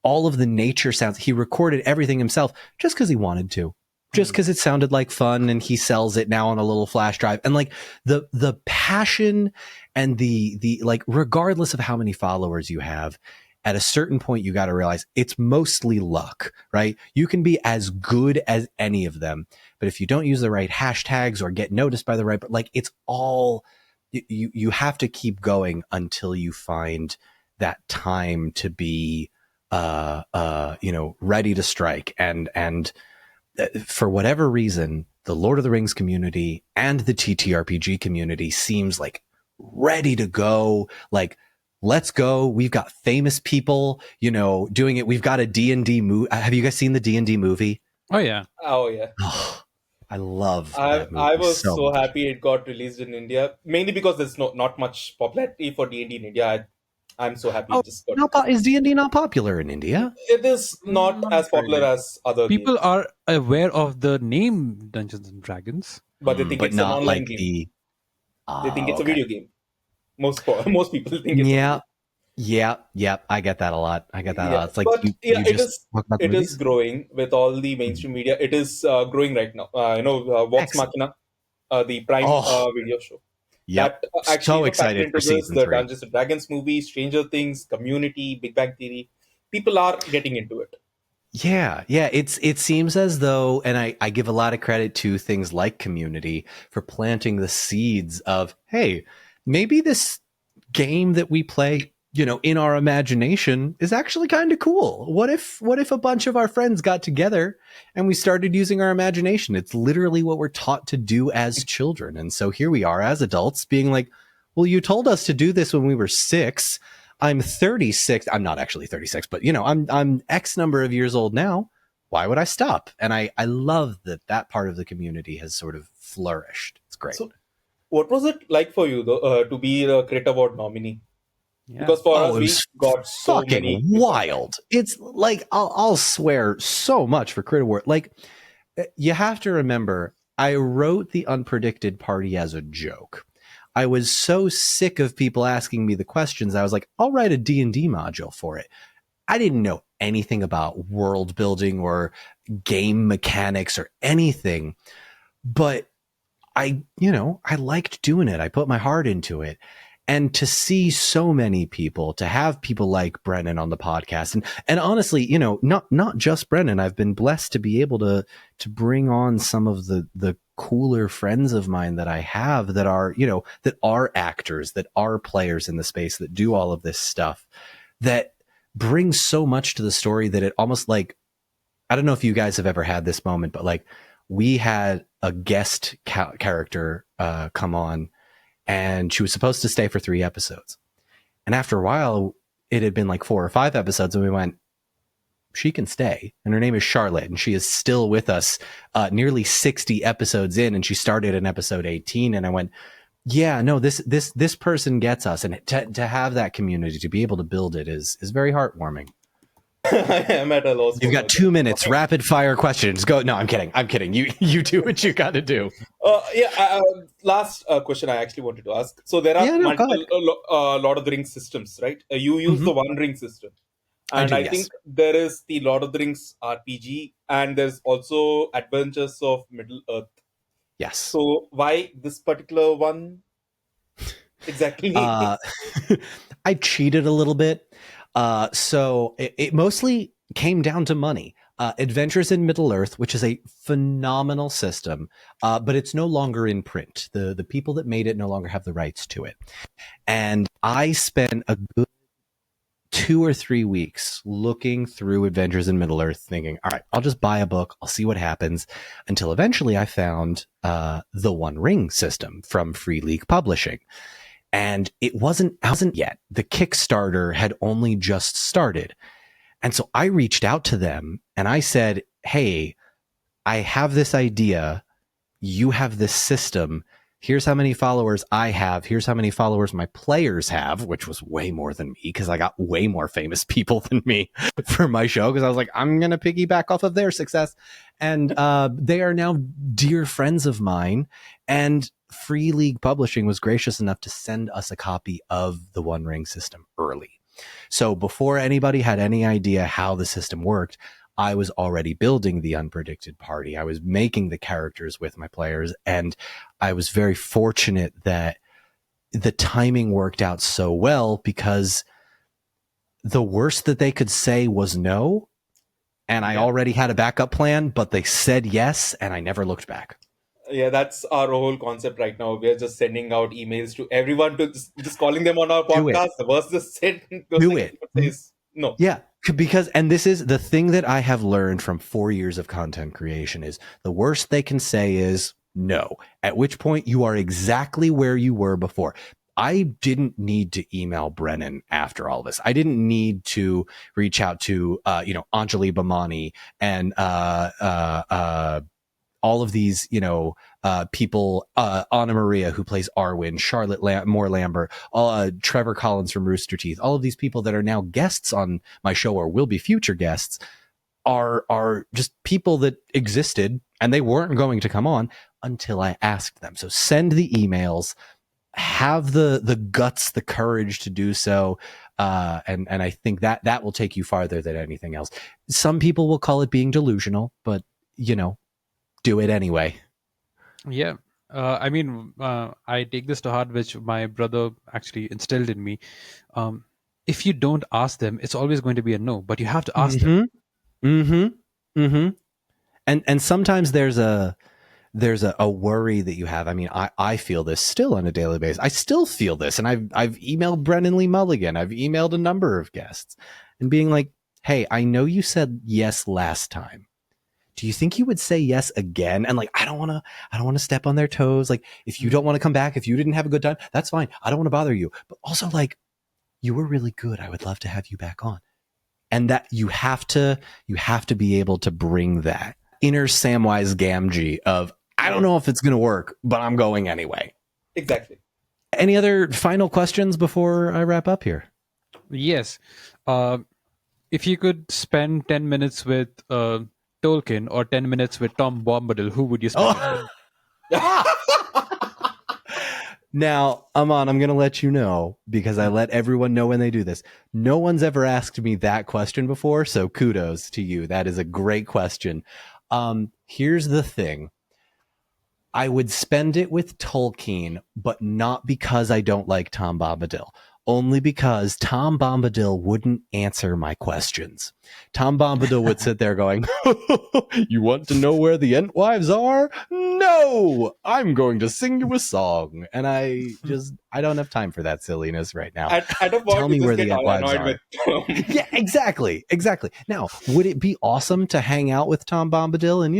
[SPEAKER 1] all of the nature sounds. He recorded everything himself just because he wanted to, just because it sounded like fun, and he sells it now on a little flash drive. And like the passion and the like, regardless of how many followers you have, at a certain point, you got to realize it's mostly luck, right? You can be as good as any of them, but if you don't use the right hashtags or get noticed by the right, but like, it's all, you have to keep going until you find that time to be, ready to strike. And for whatever reason, the Lord of the Rings community and the TTRPG community seems like ready to go. Like, let's go. We've got famous people, doing it. We've got a D&D movie. Have you guys seen the D&D movie?
[SPEAKER 3] Oh yeah.
[SPEAKER 2] Oh yeah.
[SPEAKER 1] Oh, I love
[SPEAKER 2] I
[SPEAKER 1] that movie.
[SPEAKER 2] I was
[SPEAKER 1] so
[SPEAKER 2] so
[SPEAKER 1] much.
[SPEAKER 2] happy it got released in India, mainly because there's not much popularity for D&D in India. I'm so happy it just got released.
[SPEAKER 1] Is D&D not popular in India?
[SPEAKER 2] It is not
[SPEAKER 3] Not
[SPEAKER 2] as popular
[SPEAKER 3] really.
[SPEAKER 2] as other
[SPEAKER 3] People
[SPEAKER 2] games,
[SPEAKER 3] are aware of the name Dungeons and Dragons.
[SPEAKER 2] but they think
[SPEAKER 1] but
[SPEAKER 2] it's an
[SPEAKER 1] not
[SPEAKER 2] online
[SPEAKER 1] like
[SPEAKER 2] game.
[SPEAKER 1] the.
[SPEAKER 2] They think it's a
[SPEAKER 1] Okay.
[SPEAKER 2] video game. Most people think it's a video
[SPEAKER 1] Yeah. I get that a lot.
[SPEAKER 2] Yeah,
[SPEAKER 1] It's like
[SPEAKER 2] but yeah,
[SPEAKER 1] you just talk about the
[SPEAKER 2] it is
[SPEAKER 1] movies.
[SPEAKER 2] growing with all the mainstream media. It is growing right now. Vox
[SPEAKER 1] Excellent.
[SPEAKER 2] Machina, the Prime
[SPEAKER 1] Oh,
[SPEAKER 2] video show
[SPEAKER 1] yep.
[SPEAKER 2] that actually
[SPEAKER 1] So
[SPEAKER 2] packed
[SPEAKER 1] excited
[SPEAKER 2] into
[SPEAKER 1] for
[SPEAKER 2] this,
[SPEAKER 1] season
[SPEAKER 2] the
[SPEAKER 1] 3.
[SPEAKER 2] Dungeons and Dragons movie, Stranger Things, Community, Big Bang Theory. People are getting into it.
[SPEAKER 1] Yeah. It seems as though, and I give a lot of credit to things like Community for planting the seeds of, hey, maybe this game that we play, in our imagination is actually kind of cool. What if a bunch of our friends got together and we started using our imagination? It's literally what we're taught to do as children. And so here we are as adults being like, well, you told us to do this when we were 6. I'm 36. I'm not actually 36, but I'm X number of years old now. Why would I stop? And I love that part of the community has sort of flourished. It's great.
[SPEAKER 2] So, what was it like for you, though, to be the Crit Award nominee?
[SPEAKER 3] Yeah.
[SPEAKER 2] Because for us,
[SPEAKER 1] it
[SPEAKER 2] we
[SPEAKER 1] was
[SPEAKER 2] got so many.
[SPEAKER 1] fucking wild. It's like, I'll swear so much for Crit Award. Like, you have to remember, I wrote the Unpredicted Party as a joke. I was so sick of people asking me the questions. I was like, I'll write a D&D module for it. I didn't know anything about world building or game mechanics or anything, but I liked doing it. I put my heart into it. And to see so many people, to have people like Brennan on the podcast, and honestly, not just Brennan, I've been blessed to be able to bring on some of the cooler friends of mine that I have that are, that are actors, that are players in the space, that do all of this stuff, that brings so much to the story that it almost like, I don't know if you guys have ever had this moment, but like, we had a guest character come on, and she was supposed to stay for 3 episodes. And after a while, it had been like 4 or 5 episodes, and we went, she can stay. And her name is Charlotte, and she is still with us nearly 60 episodes in, and she started in episode 18. And I went, yeah, no, this person gets us. And to have that community, to be able to build it is very heartwarming.
[SPEAKER 2] I am at a loss.
[SPEAKER 1] You've got 2 minutes, rapid fire questions. Go. No, I'm kidding. You do what you got to do.
[SPEAKER 2] Last question I actually wanted to ask. So there are
[SPEAKER 1] Yeah, no, go
[SPEAKER 2] multiple Lord of the Rings systems, right? You use the One Ring system, and
[SPEAKER 1] do,
[SPEAKER 2] I
[SPEAKER 1] yes.
[SPEAKER 2] think there is the Lord of the Rings RPG, and there's also Adventures of Middle Earth.
[SPEAKER 1] Yes.
[SPEAKER 2] So why this particular one exactly?
[SPEAKER 1] I cheated a little bit. So it mostly came down to money. Adventures in Middle Earth, which is a phenomenal system, but it's no longer in print. The people that made it no longer have the rights to it. And I spent a good 2 or 3 weeks looking through Adventures in Middle Earth, thinking, all right, I'll just buy a book. I'll see what happens, until eventually I found the One Ring system from Free League Publishing. And it wasn't yet. The Kickstarter had only just started. And so I reached out to them and I said, hey, I have this idea. You have this system. Here's how many followers I have. Here's how many followers my players have, which was way more than me because I got way more famous people than me for my show, because I was like, I'm going to piggyback off of their success. And they are now dear friends of mine. And Free League Publishing was gracious enough to send us a copy of the One Ring system early. So before anybody had any idea how the system worked, I was already building the Unpredicted Party. I was making the characters with my players, and I was very fortunate that the timing worked out so well, because the worst that they could say was no, and I already had a backup plan, but they said yes, and I never looked back.
[SPEAKER 2] Yeah, that's our whole concept right now. We're just sending out emails to everyone, to just calling them on our
[SPEAKER 1] Do it.
[SPEAKER 2] podcast. The worst just said
[SPEAKER 1] Do it.
[SPEAKER 2] is no.
[SPEAKER 1] Yeah, because, and this is the thing that I have learned from 4 years of content creation, is the worst they can say is no, at which point you are exactly where you were before. I didn't need to email Brennan after all this. I didn't need to reach out to, Anjali Bhamani and, all of these, people, Anna Maria, who plays Arwen, Charlotte Moore Lambert, Trevor Collins from Rooster Teeth, all of these people that are now guests on my show or will be future guests are just people that existed, and they weren't going to come on until I asked them. So send the emails, have the guts, the courage to do so. And I think that will take you farther than anything else. Some people will call it being delusional, but do it anyway.
[SPEAKER 3] Yeah. I take this to heart, which my brother actually instilled in me. If you don't ask them, it's always going to be a no, but you have to ask them.
[SPEAKER 1] And sometimes there's a worry that you have. I mean, I feel this still on a daily basis. I still feel this. And I've emailed Brennan Lee Mulligan. I've emailed a number of guests and being like, hey, I know you said yes last time. Do you think you would say yes again? And like, I don't want to step on their toes. Like, if you don't want to come back, if you didn't have a good time, that's fine. I don't want to bother you. But also, like, you were really good. I would love to have you back on. And that you have to be able to bring that inner Samwise Gamgee of, I don't know if it's going to work, but I'm going anyway.
[SPEAKER 2] Exactly.
[SPEAKER 1] Any other final questions before I wrap up here?
[SPEAKER 3] Yes. If you could spend 10 minutes with Tolkien or 10 minutes with Tom Bombadil, who would you spend it with?
[SPEAKER 1] Now, Aman, I'm going to let you know, because I let everyone know when they do this. No one's ever asked me that question before, so kudos to you. That is a great question. Here's the thing. I would spend it with Tolkien, but not because I don't like Tom Bombadil. Only because Tom Bombadil wouldn't answer my questions. Tom Bombadil would sit there going, you want to know where the Entwives are? No! I'm going to sing you a song. And I don't have time for that silliness right now.
[SPEAKER 2] At a point,
[SPEAKER 1] Tell me
[SPEAKER 2] you
[SPEAKER 1] where
[SPEAKER 2] just
[SPEAKER 1] the
[SPEAKER 2] get
[SPEAKER 1] Entwives
[SPEAKER 2] annoyed
[SPEAKER 1] are.
[SPEAKER 2] with
[SPEAKER 1] Yeah, exactly. Now, would it be awesome to hang out with Tom Bombadil and,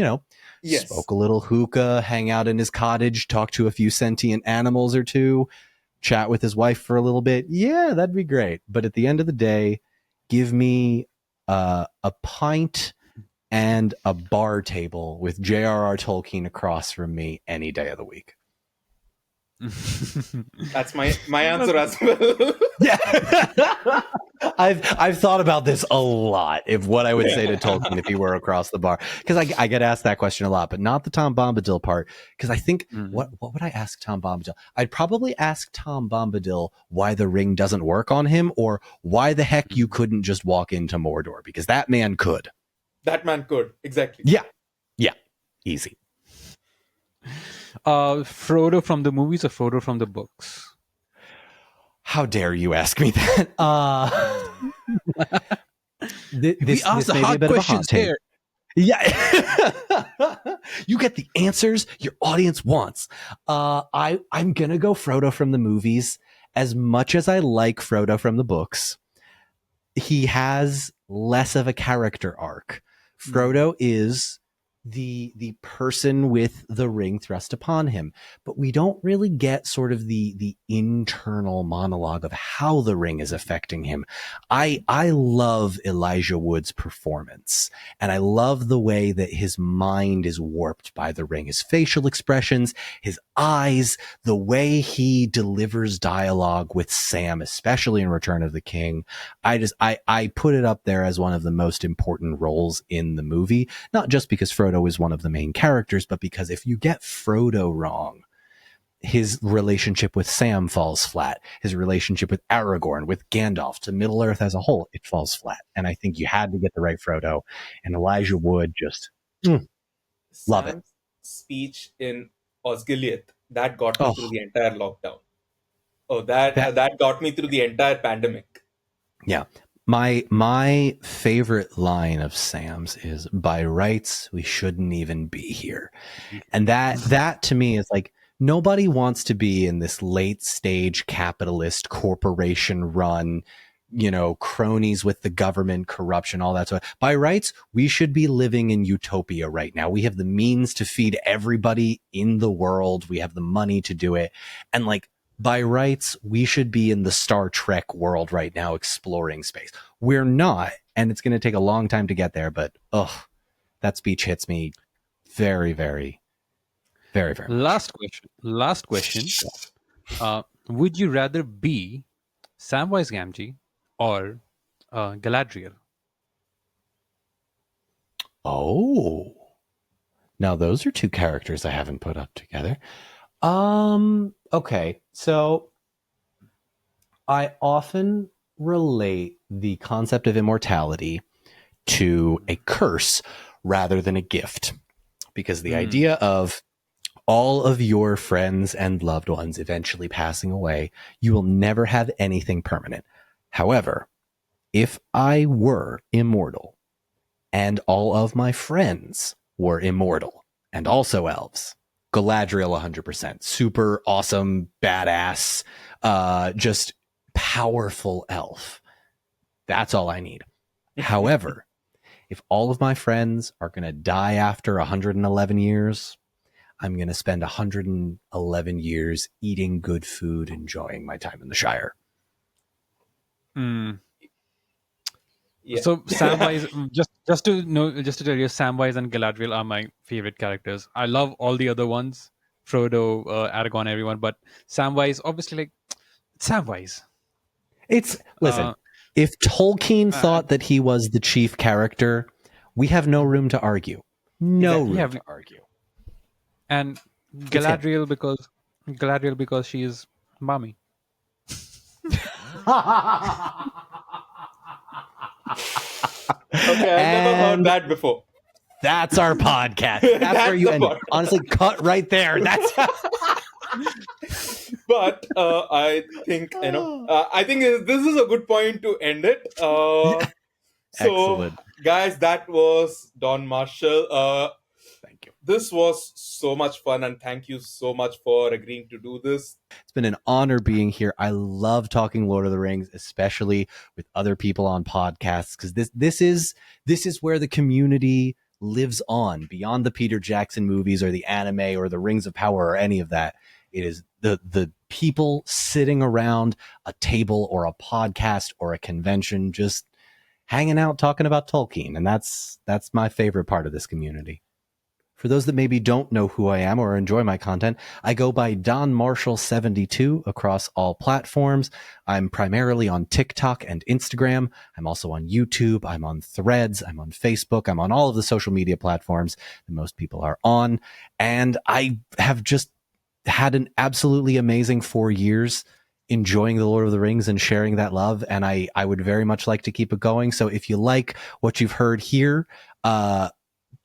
[SPEAKER 2] Yes.
[SPEAKER 1] smoke a little hookah, hang out in his cottage, talk to a few sentient animals or two, chat with his wife for a little bit? Yeah, that'd be great. But at the end of the day, give me a pint and a bar table with J.R.R. Tolkien across from me any day of the week.
[SPEAKER 2] That's my answer as well.
[SPEAKER 1] Yeah. I've thought about this a lot, if what I would say to Tolkien if he were across the bar, because I get asked that question a lot, but not the Tom Bombadil part. Because I think what would I ask Tom Bombadil? I'd probably ask Tom Bombadil why the ring doesn't work on him, or why the heck you couldn't just walk into Mordor, because that man could.
[SPEAKER 2] That man could, exactly.
[SPEAKER 1] Yeah, easy.
[SPEAKER 3] Frodo from the movies or Frodo from the books?
[SPEAKER 1] How dare you ask me that? This
[SPEAKER 3] ask the
[SPEAKER 1] may be
[SPEAKER 3] hard
[SPEAKER 1] a bit of a hot
[SPEAKER 3] questions
[SPEAKER 1] take.
[SPEAKER 3] here.
[SPEAKER 1] Yeah. You get the answers your audience wants. I'm gonna go Frodo from the movies. As much as I like Frodo from the books, he has less of a character arc. Frodo is the person with the ring thrust upon him, but we don't really get sort of the internal monologue of how the ring is affecting him. I love Elijah Wood's performance, and I love the way that his mind is warped by the ring, his facial expressions, his eyes, the way he delivers dialogue with Sam, especially in Return of the King. I put it up there as one of the most important roles in the movie, not just because Frodo is one of the main characters, but because if you get Frodo wrong, his relationship with Sam falls flat. His relationship with Aragorn, with Gandalf, to Middle Earth as a whole, it falls flat. And I think you had to get the right Frodo. And Elijah Wood just love it.
[SPEAKER 2] Sam's speech in Osgiliath, that got me
[SPEAKER 1] Oh.
[SPEAKER 2] through the entire lockdown. That got me through the entire pandemic.
[SPEAKER 1] Yeah. My favorite line of Sam's is, by rights, we shouldn't even be here. And that to me is like, nobody wants to be in this late stage capitalist corporation run, cronies with the government, corruption, all that stuff. By rights, we should be living in utopia right now. We have the means to feed everybody in the world. We have the money to do it. And like, by rights, we should be in the Star Trek world right now, exploring space. We're not, and it's going to take a long time to get there, but that speech hits me very, very, very, very much.
[SPEAKER 3] Last question. Would you rather be Samwise Gamgee or Galadriel?
[SPEAKER 1] Oh. Now those are two characters I haven't put up together. Okay. So I often relate the concept of immortality to a curse rather than a gift, because the idea of all of your friends and loved ones eventually passing away, you will never have anything permanent. However, if I were immortal and all of my friends were immortal and also elves, Galadriel 100%. Super awesome, badass, just powerful elf. That's all I need. However, if all of my friends are going to die after 111 years, I'm going to spend 111 years eating good food, enjoying my time in the Shire.
[SPEAKER 2] Yeah.
[SPEAKER 3] So Samwise, just to tell you, Samwise and Galadriel are my favorite characters. I love all the other ones, Frodo, Aragorn, everyone, but Samwise, obviously, like Samwise.
[SPEAKER 1] Listen, if Tolkien thought that he was the chief character, we have no room to argue. No room to argue.
[SPEAKER 3] And Galadriel because she is mommy.
[SPEAKER 2] Okay, I've never heard that before.
[SPEAKER 1] That's our podcast. That's where you end it. Honestly, cut right there. That's.
[SPEAKER 2] But I think I think this is a good point to end it. So,
[SPEAKER 1] Excellent.
[SPEAKER 2] guys, that was Don Marshall.
[SPEAKER 1] Thank you.
[SPEAKER 2] This was so much fun, and thank you so much for agreeing to do this.
[SPEAKER 1] It's been an honor being here. I love talking Lord of the Rings, especially with other people on podcasts, because this is where the community lives on, beyond the Peter Jackson movies or the anime or the Rings of Power or any of that. It is the people sitting around a table or a podcast or a convention, just hanging out, talking about Tolkien. And that's my favorite part of this community. For those that maybe don't know who I am or enjoy my content, I go by Don Marshall 72 across all platforms. I'm primarily on TikTok and Instagram. I'm also on YouTube. I'm on Threads. I'm on Facebook. I'm on all of the social media platforms that most people are on. And I have just had an absolutely amazing 4 years enjoying the Lord of the Rings and sharing that love. And I would very much like to keep it going. So if you like what you've heard here,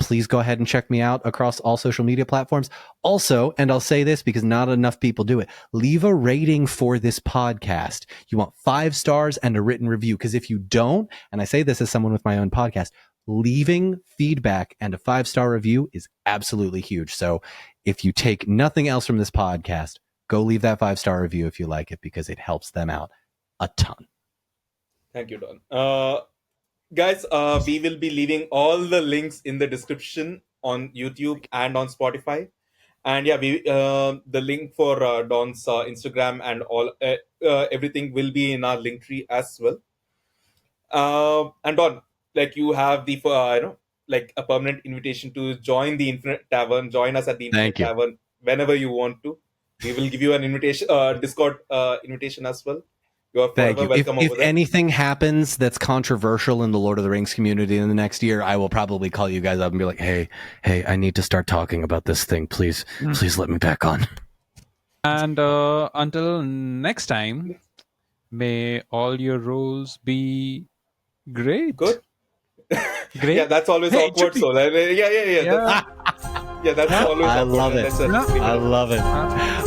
[SPEAKER 1] please go ahead and check me out across all social media platforms. Also, and I'll say this because not enough people do it, leave a rating for this podcast. You want 5 stars and a written review, because if you don't, and I say this as someone with my own podcast, leaving feedback and a 5-star review is absolutely huge. So if you take nothing else from this podcast, go leave that 5-star review if you like it, because it helps them out a ton.
[SPEAKER 2] Thank you, Don. Guys, we will be leaving all the links in the description on YouTube and on Spotify. And yeah, the link for Don's Instagram and all everything will be in our link tree as well. And Don, like, you have the like a permanent invitation to join the Infinite Tavern. Join us at the Infinite Tavern whenever you want to. We will give you an invitation, Discord invitation as well. You are forever welcome
[SPEAKER 1] if
[SPEAKER 2] over there.
[SPEAKER 1] anything happens that's controversial in the Lord of the Rings community in the next year, I will probably call you guys up and be like, hey, I need to start talking about this thing. Please let me back on.
[SPEAKER 3] And until next time, may all your roles be great.
[SPEAKER 2] Good.
[SPEAKER 3] Great.
[SPEAKER 2] Yeah, that's always
[SPEAKER 3] Hey, it should
[SPEAKER 2] awkward.
[SPEAKER 3] be.
[SPEAKER 2] So yeah.
[SPEAKER 3] Yeah.
[SPEAKER 2] That's always
[SPEAKER 1] I
[SPEAKER 2] awkward.
[SPEAKER 1] love it.
[SPEAKER 2] That's a-
[SPEAKER 3] Yeah.
[SPEAKER 1] I love it.
[SPEAKER 3] Uh,